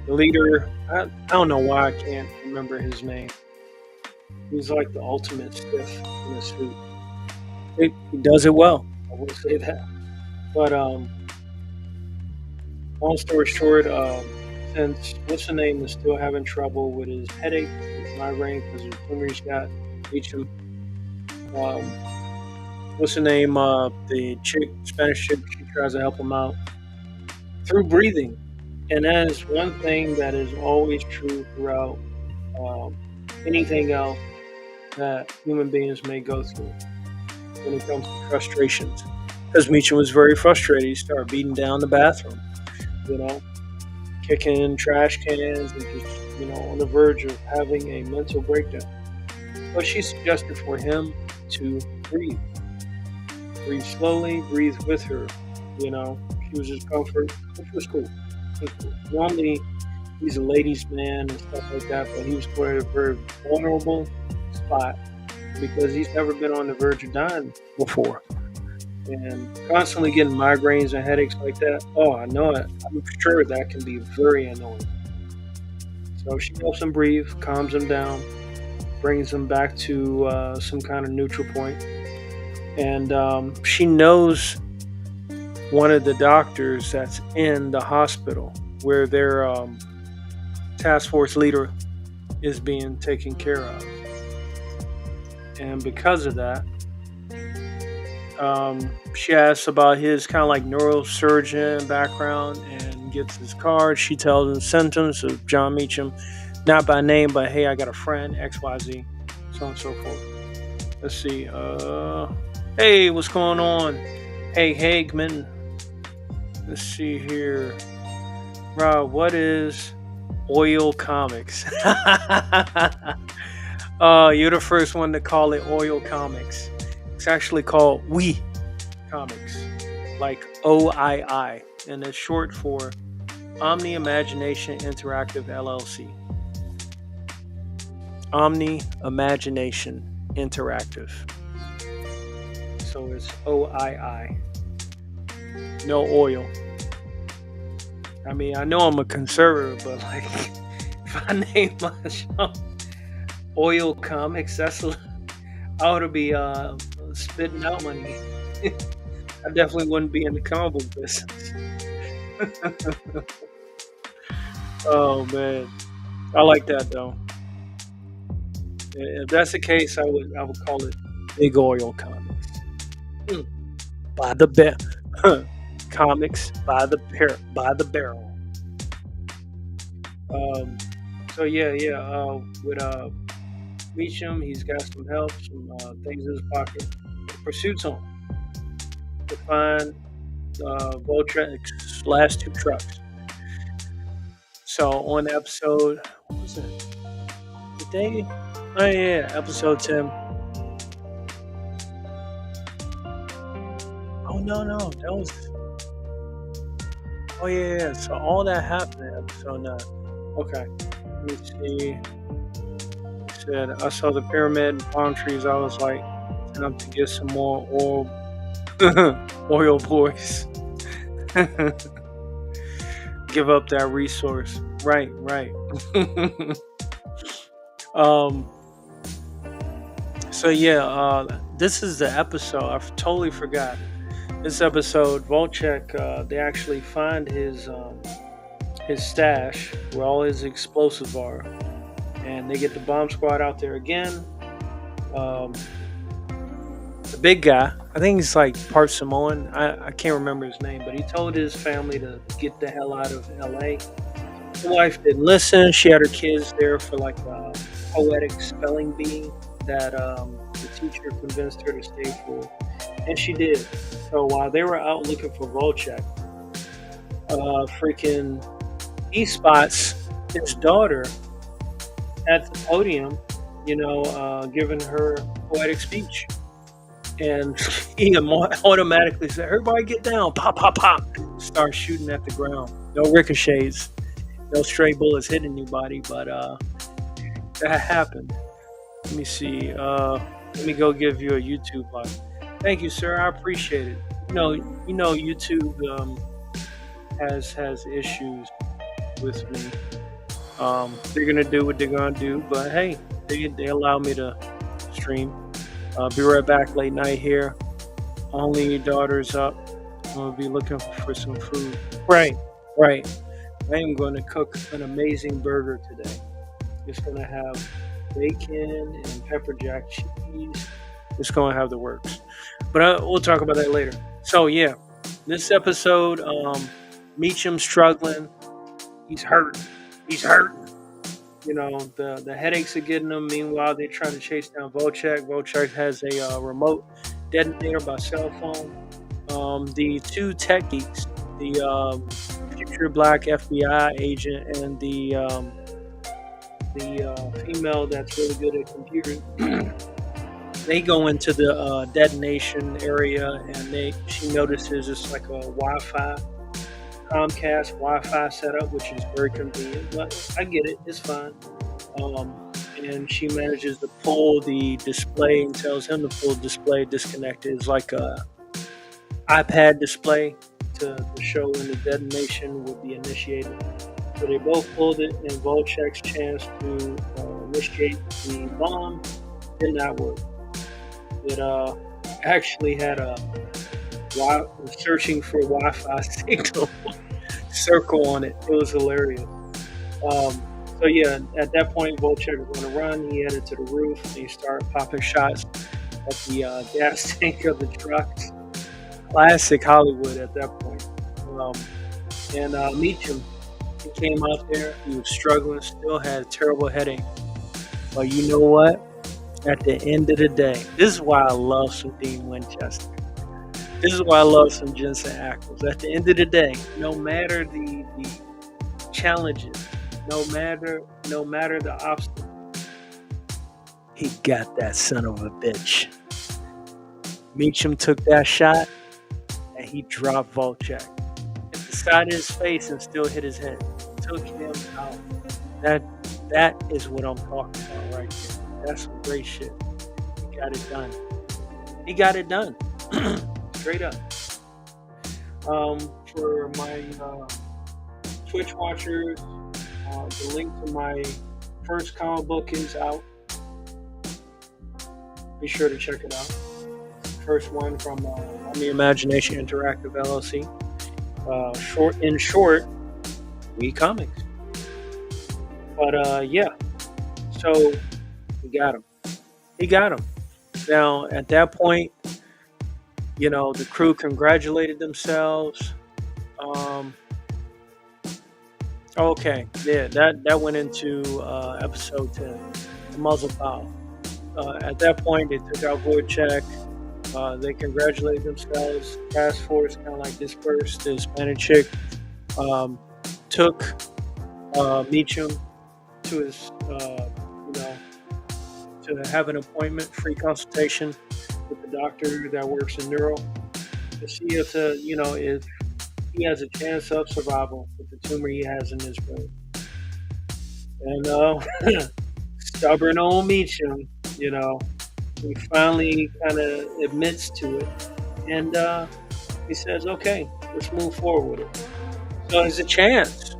the leader, I don't know why I can't remember his name. He's like the ultimate stiff in a suit. He does it well. I will say that. But long story short, since what's the name is still having trouble with his headache, his migraine, because his tumors got reach him. Um, what's the name? The chick, Spanish chick, she tries to help him out through breathing, and that is one thing that is always true throughout um, anything else that human beings may go through when it comes to frustrations. Because Meacham was very frustrated, he started beating down the bathroom, you know, kicking trash cans, and just on the verge of having a mental breakdown. But she suggested for him to breathe. Breathe slowly, breathe with her. She was his comfort, which was cool. Normally, he's a ladies' man and stuff like that, but he was put in a very vulnerable spot because he's never been on the verge of dying before. And constantly getting migraines and headaches like that, I know it. I'm sure that can be very annoying. So she helps him breathe, calms him down, brings him back to some kind of neutral point. And she knows one of the doctors that's in the hospital where their task force leader is being taken care of. And because of that, she asks about his kind of like neurosurgeon background and gets his card. She tells him symptoms of John Meacham, not by name, but hey, I got a friend, XYZ, so on and so forth. Let's see. Hey, what's going on? Hey, Hagman. Let's see here. Rob, what is Oil Comics? You're the first one to call it Oil Comics. It's actually called We Comics, like OII, and it's short for Omni Imagination Interactive LLC. Omni Imagination Interactive. So it's OII. No oil. I mean, I know I'm a conservative, but like, if I name my show Oil Comics, I ought to be spitting out money. I definitely wouldn't be in the comic book business. Oh man, I like that though. If that's the case, I would call it Big Oil Comics. By the comics by the barrel. So with Meacham, he's got some help, some things in his pocket. The pursuit's on to find Voltrek's last two trucks. So on episode, what was it? Today? Oh yeah, episode 10. Oh no, that was. Oh yeah. So all that happened in episode 9. Okay, let me see. Said I saw the pyramid and palm trees. I was like, time to get some more oil boys. Give up that resource. Right. So yeah, this is the episode. I totally forgot. This episode, Voltrek, they actually find his stash where all his explosives are. And they get the bomb squad out there again. The big guy, I think he's like part Samoan. I can't remember his name, but he told his family to get the hell out of LA. The wife didn't listen. She had her kids there for like a poetic spelling bee that the teacher convinced her to stay for. And she did. So while they were out looking for Volchek, he spots his daughter at the podium, giving her poetic speech. And he automatically said, everybody get down, pop, pop, pop. Start shooting at the ground. No ricochets, no stray bullets hitting anybody, but that happened. Let me see. Let me go give you a YouTube like. Thank you, sir. I appreciate it. YouTube has issues with me. They're gonna do what they're gonna do, but hey, they allow me to stream. Be right back, late night here. Only your daughter's up. I'm gonna be looking for some food. Right. I am gonna cook an amazing burger today. It's gonna have bacon and pepper jack cheese. It's gonna have the works. But we'll talk about that later. So yeah, this episode, Meacham struggling. He's hurt. The headaches are getting him. Meanwhile, they're trying to chase down Volchek. Volchek has a remote detonator by cell phone. The two tech geeks, the future black FBI agent and the female that's really good at computers, they go into the detonation area, and she notices it's like a Wi-Fi, Comcast Wi-Fi setup, which is very convenient, but I get it, it's fine. And she manages to pull the display and tells him to pull the display disconnected. It's like a iPad display to show when the detonation will be initiated. So they both pulled it, and Volchek's chance to initiate the bomb did not work. It actually had a searching for Wi-Fi signal circle on it. It was hilarious. So yeah, at that point, Volchek was going to run. He headed to the roof, and he started popping shots at the gas tank of the trucks. Classic Hollywood at that point. And Meacham, he came out there. He was struggling, still had a terrible headache. But you know what? At the end of the day, this is why I love some Dean Winchester. This is why I love some Jensen Ackles. At the end of the day, no matter the challenges, no matter the obstacles, he got that son of a bitch. Meacham took that shot, and he dropped Volchek. Hit the side of his face and still hit his head. Took him out. That is what I'm talking about right there. That's some great shit. He got it done. Straight up. For my Twitch watchers, the link to my first comic book is out. Be sure to check it out. First one from On the Imagination Interactive LLC. In short, we comics. But yeah, so he got him. Now at that point, the crew congratulated themselves. Okay, yeah, that went into episode 10, the muzzle pow. At that point, they took out Vorchek. They congratulated themselves. Task force kind of like dispersed. The Hispanic chick took Meacham to his, to have an appointment, free consultation with the doctor that works in neuro to see if he has a chance of survival with the tumor he has in his brain. And stubborn old Meacham, he finally kind of admits to it, and he says, "Okay, let's move forward with it." So there's a chance.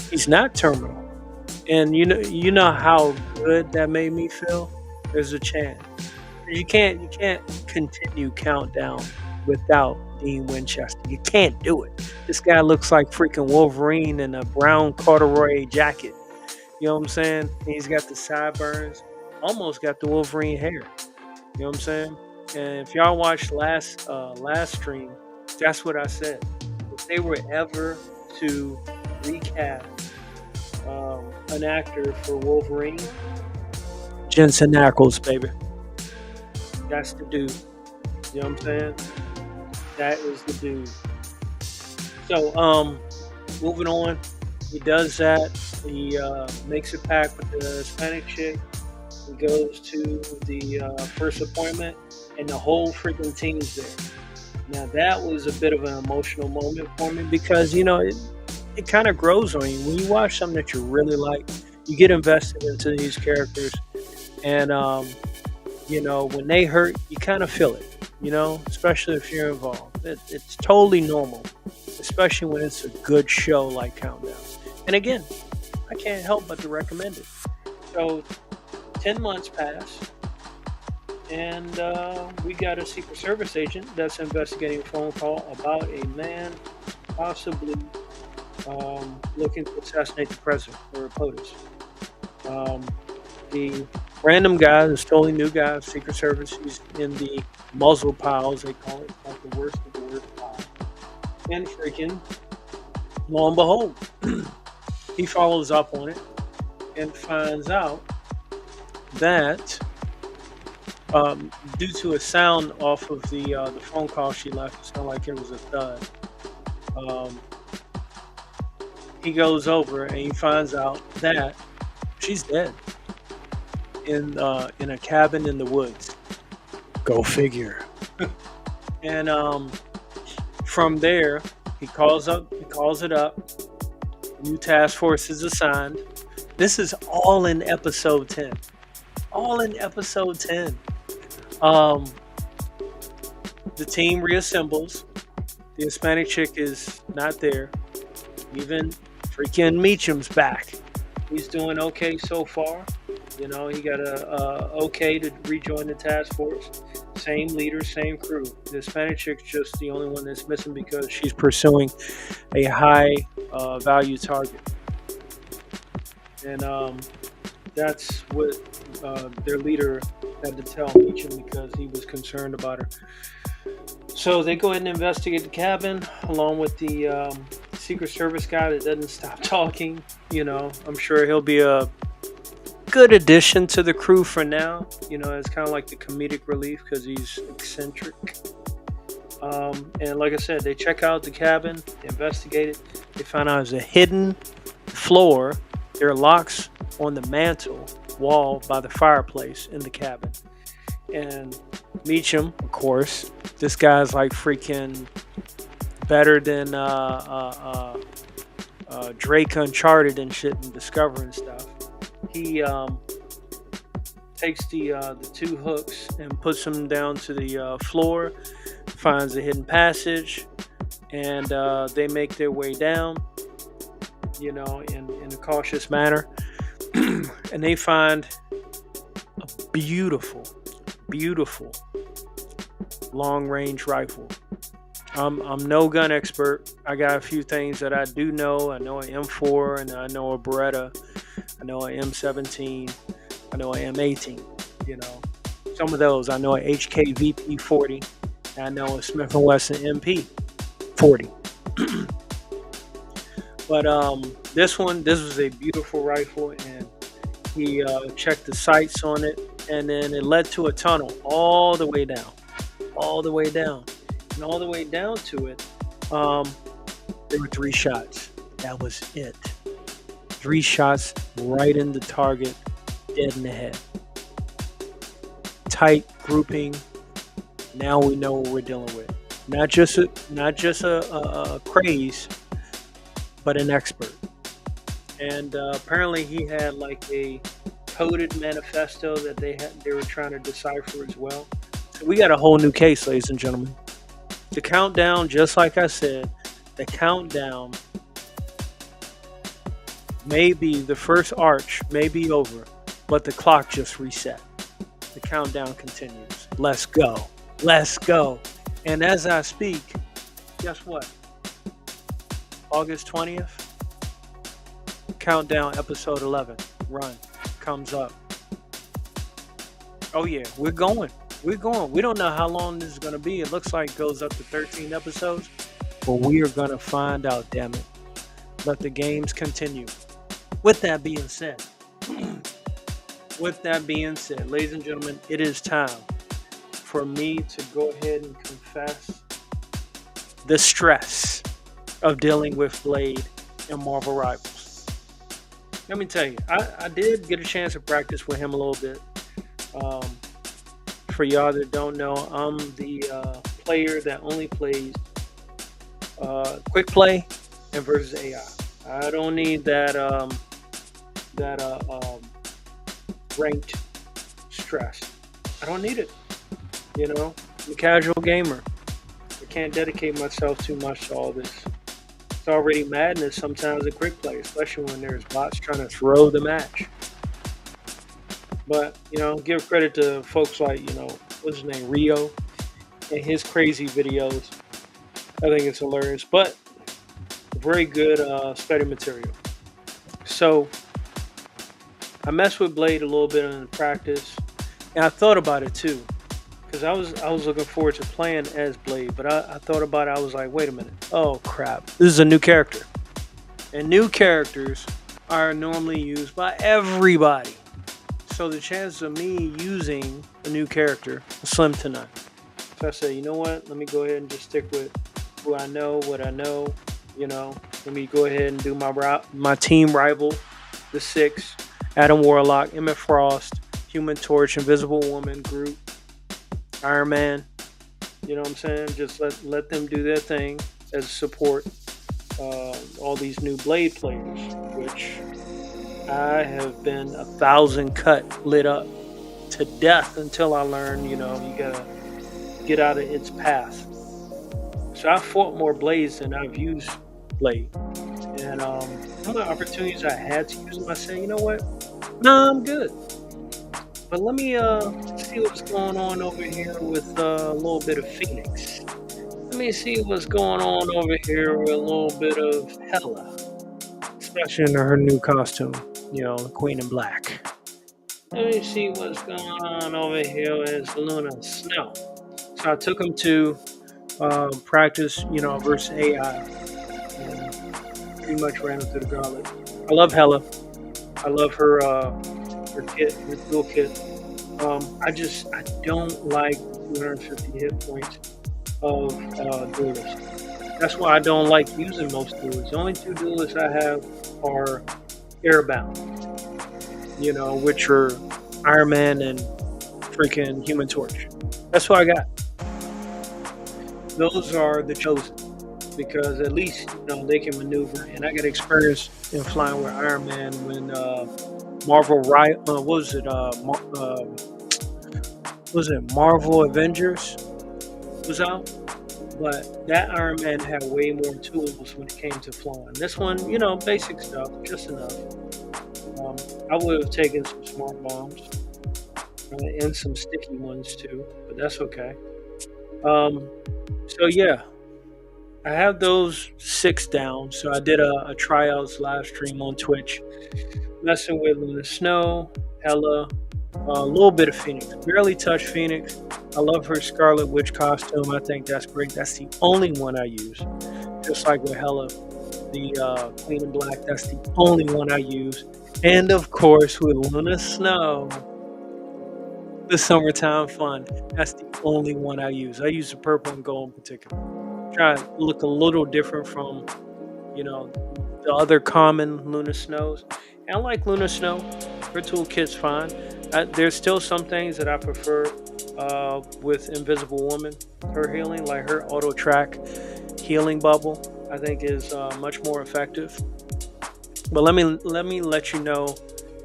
He's not terminal, and you know how good that made me feel. There's a chance. You can't continue countdown without Dean Winchester. You can't do it. This guy looks like freaking Wolverine in a brown corduroy jacket. You know what I'm saying? He's got the sideburns, almost got the Wolverine hair. You know what I'm saying? And if y'all watched last stream, that's what I said. If they were ever to recast an actor for Wolverine, Jensen Ackles, baby. That's the dude. You know what I'm saying? That is the dude. So, moving on. He does that. He makes a pact with the Hispanic chick. He goes to the first appointment, and the whole freaking team's there. Now, that was a bit of an emotional moment for me because, it kind of grows on you. When you watch something that you really like, you get invested into these characters. And when they hurt, you kind of feel it, especially if you're involved. It's totally normal, especially when it's a good show like Countdown. And again, I can't help but to recommend it. So, 10 months pass, and we got a Secret Service agent that's investigating a phone call about a man possibly looking to assassinate the president or POTUS. The random guy, this totally new guy, Secret Service, he's in the muzzle pile, as they call it, like the worst of the worst pile. And freaking, lo and behold, he follows up on it and finds out that due to a sound off of the phone call she left, it sounded like it was a thud. He goes over and he finds out that she's dead in a cabin in the woods. Go figure. And from there, he calls it up. New task force is assigned. This is all in episode 10. All in episode 10. The team reassembles. The Hispanic chick is not there. Even freaking Meacham's back. He's doing okay so far. He got a okay to rejoin the task force. Same leader, same crew. The Hispanic chick's just the only one that's missing because she's pursuing a high value target. And that's what their leader had to tell Meacham because he was concerned about her. So they go ahead and investigate the cabin along with the Secret Service guy that doesn't stop talking. I'm sure he'll be a good addition to the crew for now. It's kind of like the comedic relief because he's eccentric. And like I said, they check out the cabin, they investigate it. They find out there's a hidden floor. There are locks on the mantle wall by the fireplace in the cabin. And Meacham, of course, this guy's like freaking better than Drake Uncharted and shit and discovering stuff. He takes the two hooks and puts them down to the floor, finds a hidden passage, and they make their way down, in a cautious manner. And they find a beautiful long-range rifle. I'm no gun expert. I got a few things that I do know. I know an M4 and I know a Beretta. I know an M17. I know an M18. Some of those. I know an HK VP40. And I know a Smith & Wesson MP 40. But this was a beautiful rifle, and he checked the sights on it, and then it led to a tunnel all the way down, and all the way down to it. There were 3 shots. That was it. 3 shots right in the target, dead in the head. Tight grouping. Now we know what we're dealing with. Not just a craze, but an expert. And apparently he had like a coded manifesto that they were trying to decipher as well. So we got a whole new case, ladies and gentlemen. The countdown, just like I said, the countdown may be, the first arch may be over, but the clock just reset. The countdown continues. Let's go. Let's go. And as I speak, guess what? August 20th, Countdown episode 11, Run, comes up. Oh yeah, we're going. We don't know how long this is going to be. It looks like it goes up to 13 episodes, but we are going to find out, damn it. Let the games continue. With that being said, ladies and gentlemen, it is time for me to go ahead and confess the stress of dealing with Blade and Marvel Rivals. Let me tell you, I did get a chance to practice with him a little bit. For y'all that don't know, I'm the player that only plays quick play and versus AI. I don't need that ranked stress. I don't need it. I'm a casual gamer. I can't dedicate myself too much to all this. It's already madness sometimes at quick play, especially when there's bots trying to throw the match. But give credit to folks like what's his name, Rio, and his crazy videos. I think it's hilarious, but very good study material. So I messed with Blade a little bit in practice, and I thought about it too, because I was looking forward to playing as Blade, but I thought about it. I was like, wait a minute, oh crap, this is a new character, and new characters are normally used by everybody. So the chances of me using a new character is slim to none. So I said, you know what? Let me go ahead and just stick with who I know, what I know. Let me go ahead and do my team rival, the Six, Adam Warlock, Emmett Frost, Human Torch, Invisible Woman, Groot, Iron Man. You know what I'm saying? Just let them do their thing as support. All these new Blade players, which I have been 1,000 cut lit up to death until I learned, you gotta get out of its path. So I fought more Blades than I've used Blade. And some of the opportunities I had to use them, I said, you know what? Nah, I'm good. But let me see what's going on over here with a little bit of Phoenix. Let me see what's going on over here with a little bit of Hela. Especially in her new costume, the Queen in Black. Let me see what's going on over here with Luna Snow. So I took him to practice, versus AI. And pretty much ran him through the gauntlet. I love Hela. I love her kit, her dual kit. I don't like 250 hit points of duelists. That's why I don't like using most duelists. The only two duelists I have are Airbound, which are Iron Man and freaking Human Torch. That's what I got. Those are the chosen, because at least they can maneuver, and I got experience in flying with Iron Man when Marvel Avengers was out. But that Iron Man had way more tools when it came to flying. This one, basic stuff, just enough. I would have taken some smart bombs and some sticky ones too, but that's okay. So yeah, I have those 6 down. So I did a tryouts live stream on Twitch, messing with Luna Snow, Hela, a little bit of Phoenix. Barely touched Phoenix. I love her Scarlet Witch costume. I think that's great. That's the only one I use. Just like with Hela, the Queen in Black, that's the only one I use. And of course, with Luna Snow, the Summertime Fun, that's the only one I use. I use the purple and gold in particular. Try to look a little different from, the other common Luna Snows. And I like Luna Snow. Her toolkit's fine. There's still some things that I prefer with Invisible Woman. Her healing, like her auto track healing bubble, I think is much more effective. But let me let you know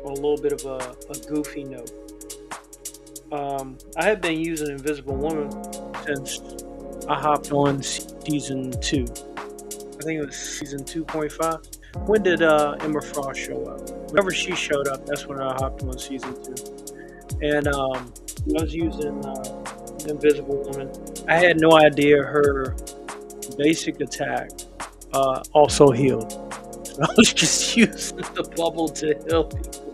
on a little bit of a goofy note. I have been using Invisible Woman since I hopped on season 2. I think it was season 2.5. When did Emma Frost show up? Whenever she showed up, that's when I hopped on season 2. And I was using Invisible Woman. I had no idea her basic attack also healed. So I was just using the bubble to heal people.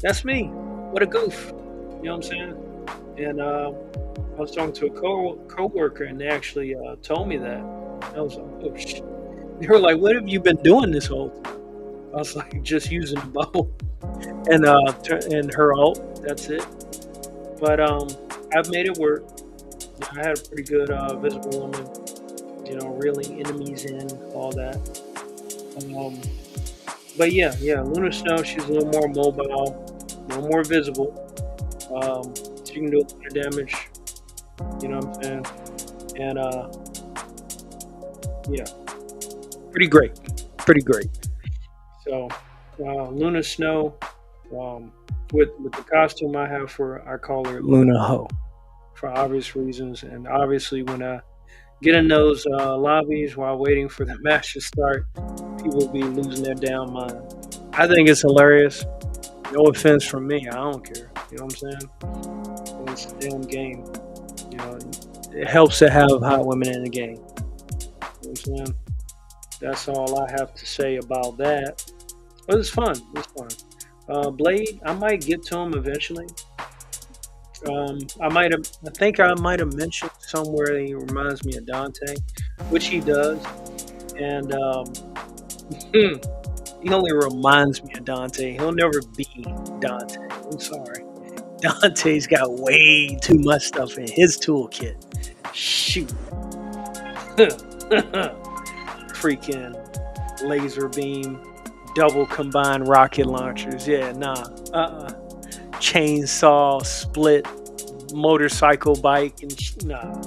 That's me. What a goof. You know what I'm saying? And I was talking to a co-worker, and they actually told me that. I was like, oh shit. They were like, what have you been doing this whole time? I was like, just using the bubble and her ult. That's it. But I've made it work. I had a pretty good Visible Woman, reeling enemies in, all that. But yeah, Luna Snow, she's a little more mobile, a little more visible. She can do a lot of damage. You know what I'm saying? And yeah, pretty great. So Luna Snow, with the costume I have I call her Luna Ho for obvious reasons. And obviously, when I get in those lobbies while waiting for the match to start, people be losing their damn mind. I think it's hilarious. No offense from me. I don't care. You know what I'm saying? It's a damn game. You know, it helps to have hot women in the game. You know what I'm saying? That's all I have to say about that. But it's fun. It's fun. Blade, I might get to him eventually. I think I might have mentioned somewhere he reminds me of Dante, which he does, and he only reminds me of Dante. He'll never be Dante. I'm sorry. Dante's got way too much stuff in his toolkit. Shoot. Freaking laser beam, double combined rocket launchers. Yeah, nah. Chainsaw, split, motorcycle bike, and nah.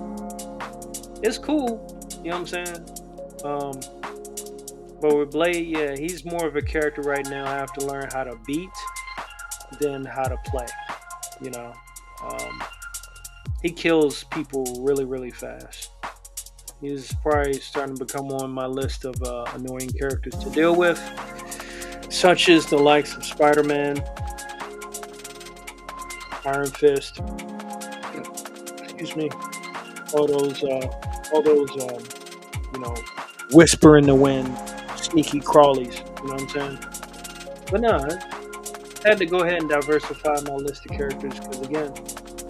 It's cool. You know what I'm saying? But with Blade, yeah, he's more of a character right now. I have to learn how to beat than how to play. You know, he kills people really, really fast. He's probably starting to become on my list of annoying characters to deal with, such as the likes of Spider-Man, Iron Fist. Excuse me. All those, you know, whisper in the wind, sneaky crawlies. You know what I'm saying? But no, I had to go ahead and diversify my list of characters because, again,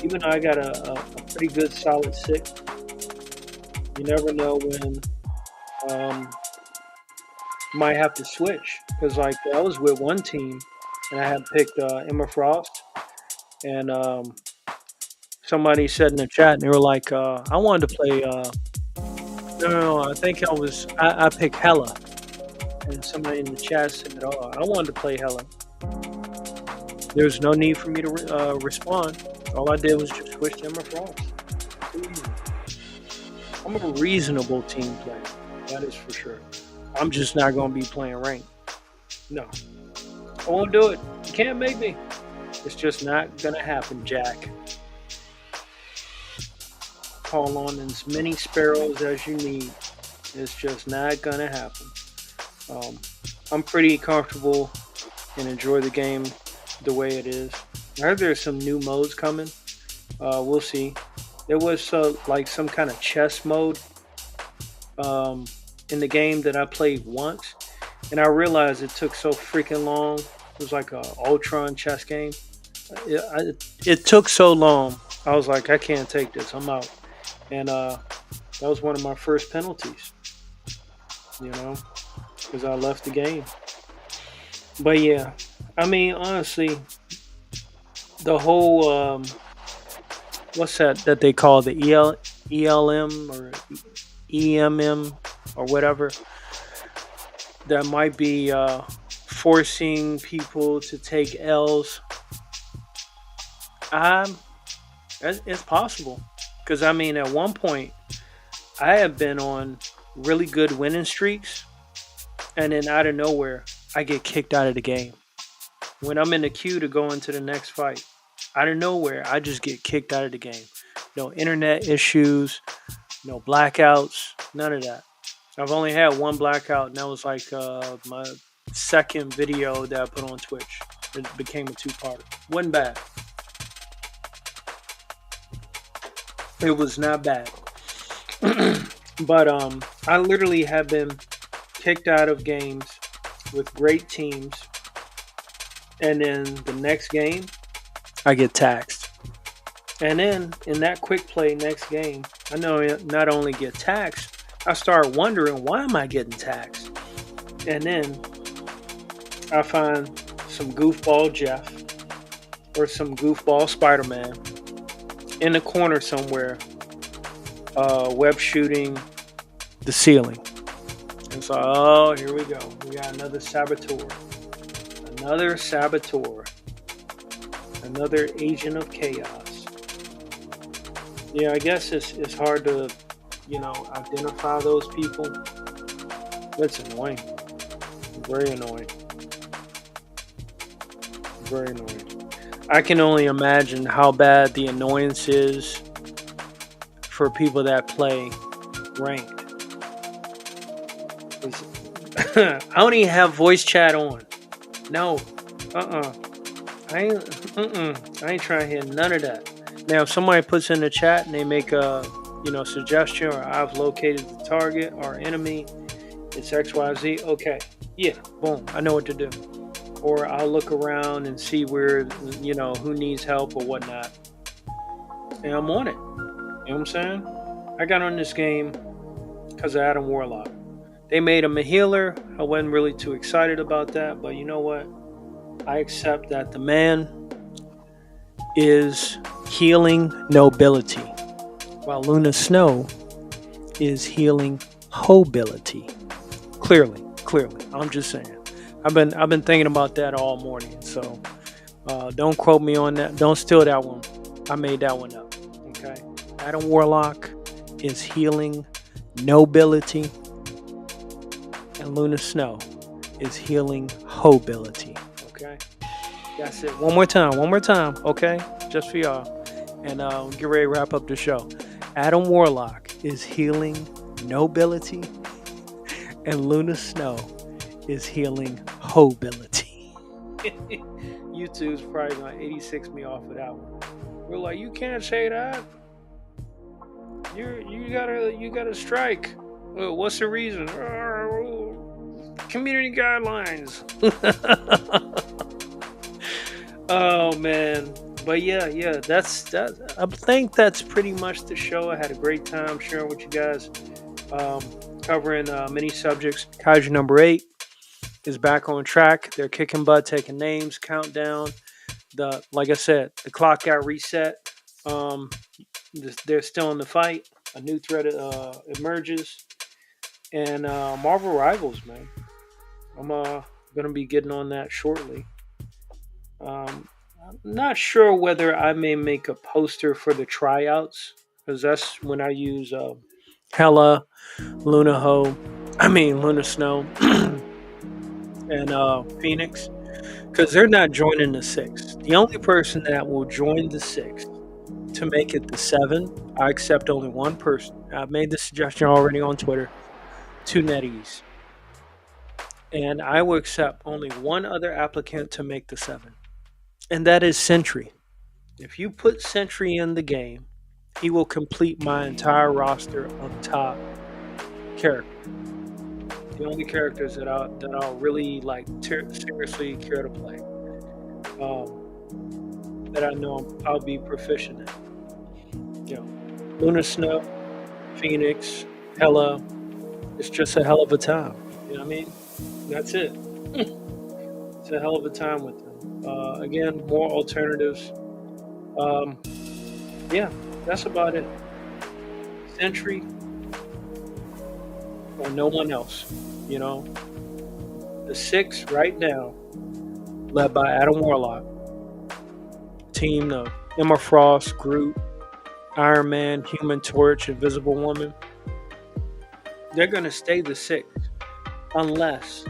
even though I got a pretty good solid 6, you never know when might have to switch. Because, like, I was with one team and I had picked Emma Frost, and somebody said in the chat, and they were like, I wanted to play. No, I think I picked Hela. And somebody in the chat said, oh, I wanted to play Hela. There's no need for me to respond. All I did was just switch to Emma Frost. I'm a reasonable team player. That is for sure. I'm just not going to be playing ranked. No. I won't do it. You can't make me. It's just not going to happen, Jack. Call on as many sparrows as you need. It's just not going to happen. I'm pretty comfortable and enjoy the game the way it is. I heard there's some new modes coming. We'll see. There was like some kind of chess mode in the game that I played once, and I realized it took so freaking long. It was like a Ultron chess game. It took so long. I was like, I can't take this. I'm out. And that was one of my first penalties, you know, because I left the game. But yeah, I mean, honestly, the whole what's that they call the ELM or EMM or whatever, that might be forcing people to take L's. It's possible, because I mean, at one point I have been on really good winning streaks, and then out of nowhere I get kicked out of the game. When I'm in the queue to go into the next fight, out of nowhere I just get kicked out of the game. No internet issues, no blackouts, none of that. I've only had one blackout, and that was like my second video that I put on Twitch. It became a 2-parter. Wasn't bad. It was not bad. But I literally have been kicked out of games with great teams, and then the next game I get taxed. And then in that quick play next game, I know not only get taxed, I start wondering, why am I getting taxed? And then I find some goofball Jeff or some goofball Spider-Man in the corner somewhere, web shooting the ceiling. And so, oh, here we go. We got another saboteur. Another saboteur. Another agent of chaos. Yeah, I guess it's hard to, identify those people. That's annoying. Very annoying. Very annoying. I can only imagine how bad the annoyance is for people that play ranked. I don't even have voice chat on. No. I ain't trying to hear none of that. Now, if somebody puts in the chat and they make a suggestion, or I've located the target or enemy, it's XYZ. Okay, yeah, boom, I know what to do. Or I'll look around and see where who needs help or whatnot, and I'm on it. You know what I'm saying? I got on this game because of Adam Warlock. They made him a healer. I wasn't really too excited about that, but you know what? I accept that the man is healing nobility, while Luna Snow is healing hobility. Clearly. I'm just saying. I've been thinking about that all morning. So don't quote me on that. Don't steal that one. I made that one up. Okay. Adam Warlock is healing nobility, and Luna Snow is healing hobility. Okay. That's it. One more time. Okay. Just for y'all. And get ready to wrap up the show. Adam Warlock is healing nobility, and Luna Snow is healing hobility. YouTube's probably gonna 86 me off of that one. We're like, you can't say that. You gotta strike. Well, what's the reason? Community guidelines. Oh man. But yeah, that's that. I think that's pretty much the show. I had a great time sharing with you guys, covering many subjects. Kaiju number 8 is back on track. They're kicking butt, taking names, countdown. Like I said, the clock got reset. They're still in the fight. A new threat emerges, and Marvel Rivals, man. I'm gonna be getting on that shortly. I'm not sure whether I may make a poster for the tryouts, because that's when I use Hela, Luna Snow, and Phoenix, because they're not joining the 6. The only person that will join the 6 to make it the 7, I accept only one person. I've made the suggestion already on Twitter to NetEase, and I will accept only one other applicant to make the 7. And that is Sentry. If you put Sentry in the game, he will complete my entire roster of top characters. The only characters that I'll really seriously care to play, that I know I'll be proficient in. Luna Snow, Phoenix, Hela. It's just a hell of a time. You know what I mean? That's it. It's a hell of a time with them. Again, more alternatives. Yeah, that's about it. Sentry or no one else. The 6 right now, led by Adam Warlock, team of Emma Frost, Groot, Iron Man, Human Torch, Invisible Woman. They're gonna stay the 6 unless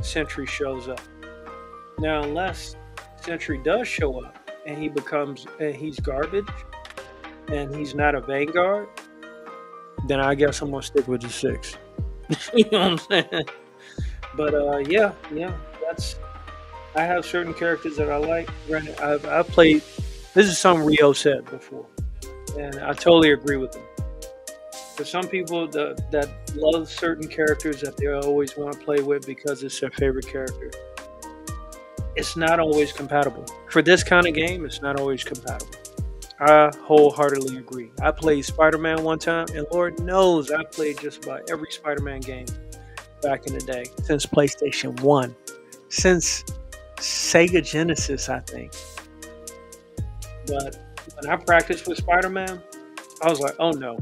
Sentry shows up. Now, unless Sentry does show up and he's garbage and he's not a Vanguard, then I guess I'm gonna stick with the 6. You know what I'm saying? But yeah, I have certain characters that I like. Granted, I've played. This is something Rio said before, and I totally agree with him. For some people that love certain characters that they always want to play with because it's their favorite character, it's not always compatible. For this kind of game, it's not always compatible. I wholeheartedly agree. I played Spider-Man one time, and Lord knows I played just about every Spider-Man game back in the day, since PlayStation 1, since Sega Genesis, I think. But when I practiced with Spider-Man, I was like, oh no,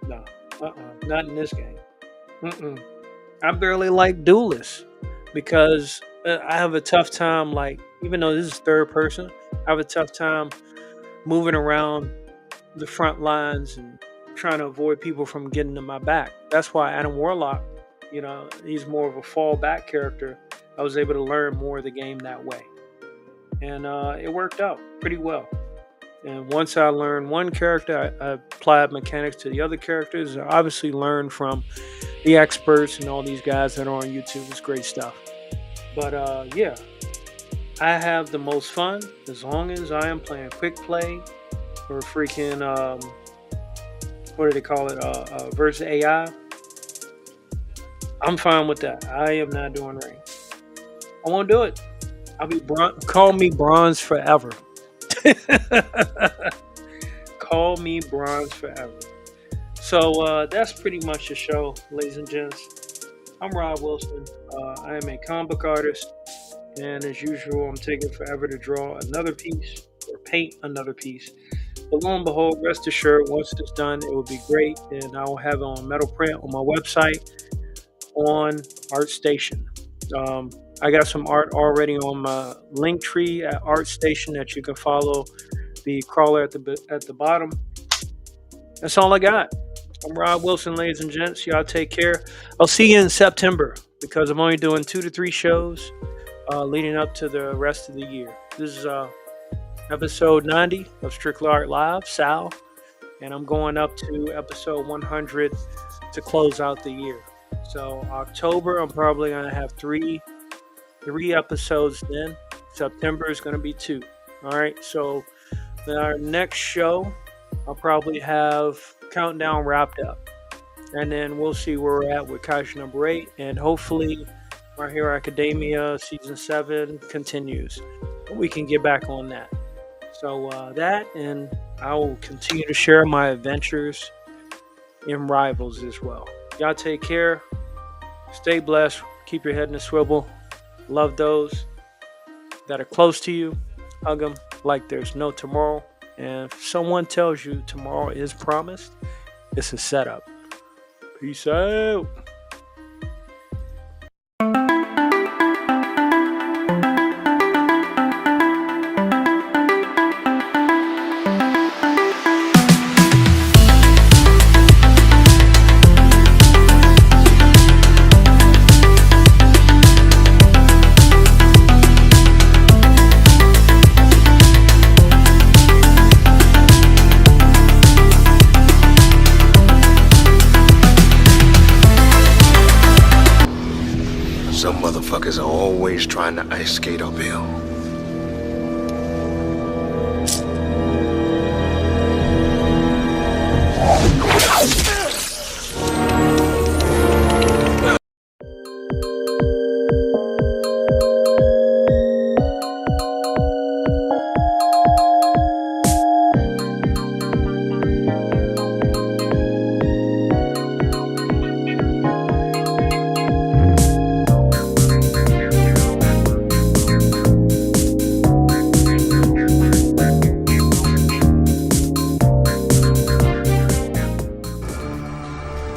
not in this game. I barely like duelists because I have a tough time, even though this is third person, I have a tough time moving around the front lines and trying to avoid people from getting to my back. That's why Adam Warlock, he's more of a fallback character. I was able to learn more of the game that way. and it worked out pretty well. And once I learned one character, I applied mechanics to the other characters. I obviously learned from the experts and all these guys that are on YouTube. It's great stuff. But yeah, I have the most fun as long as I am playing quick play or freaking what do they call it? Versus AI. I'm fine with that. I am not doing rain. I won't do it. I'll be call me bronze forever. Call me bronze forever. So that's pretty much the show, ladies and gents. I'm Rob Wilson. I am a comic book artist, and as usual, I'm taking forever to draw another piece or paint another piece. But lo and behold, rest assured, once it's done, it will be great, and I will have it on metal print on my website on ArtStation. I got some art already on my link tree at ArtStation that you can follow. The crawler at the bottom. That's all I got. I'm Rob Wilson, ladies and gents. Y'all take care. I'll see you in September because I'm only doing 2 to 3 shows leading up to the rest of the year. This is episode 90 of Strictly Art Live, Sal, and I'm going up to episode 100 to close out the year. So October, I'm probably going to have three episodes then. September is going to be 2. All right, so our next show, I'll probably have Countdown wrapped up. And then we'll see where we're at with Kaiju number 8. And hopefully, My Hero Academia Season 7 continues. We can get back on that. So that, and I will continue to share my adventures in Rivals as well. Y'all take care. Stay blessed. Keep your head in a swivel. Love those that are close to you. Hug them like there's no tomorrow. And if someone tells you tomorrow is promised, it's a setup. Peace out. Some motherfuckers are always trying to ice skate uphill.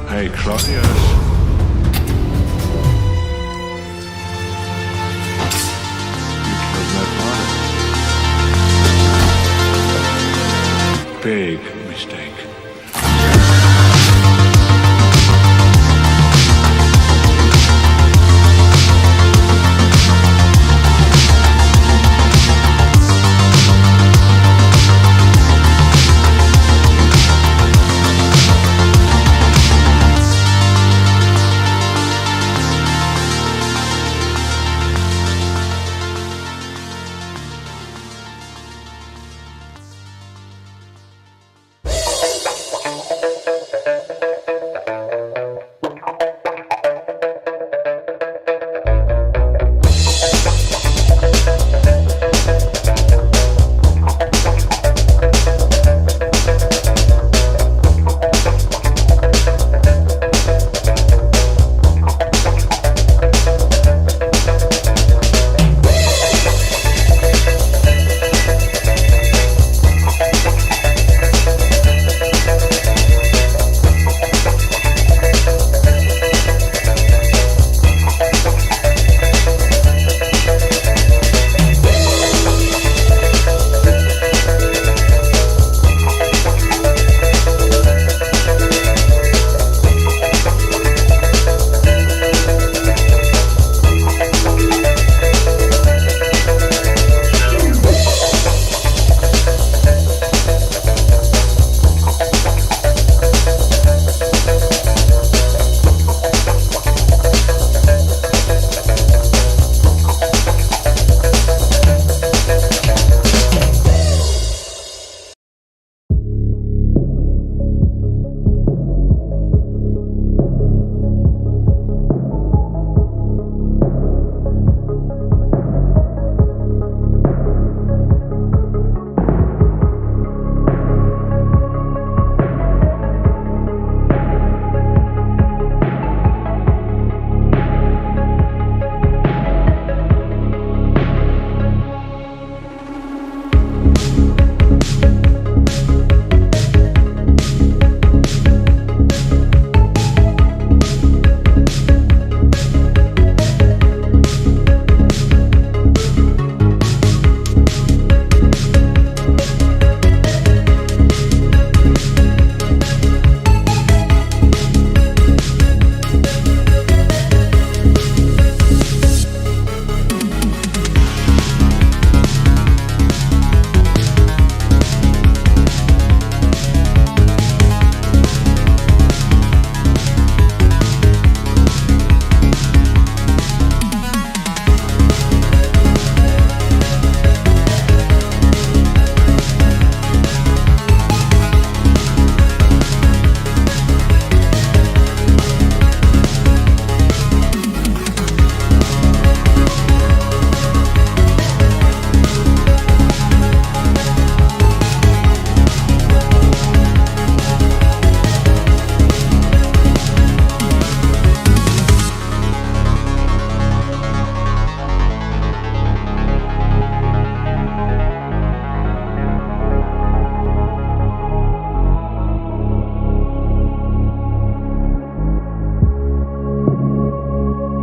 Hey, Claudius. You killed my father. Big mistake.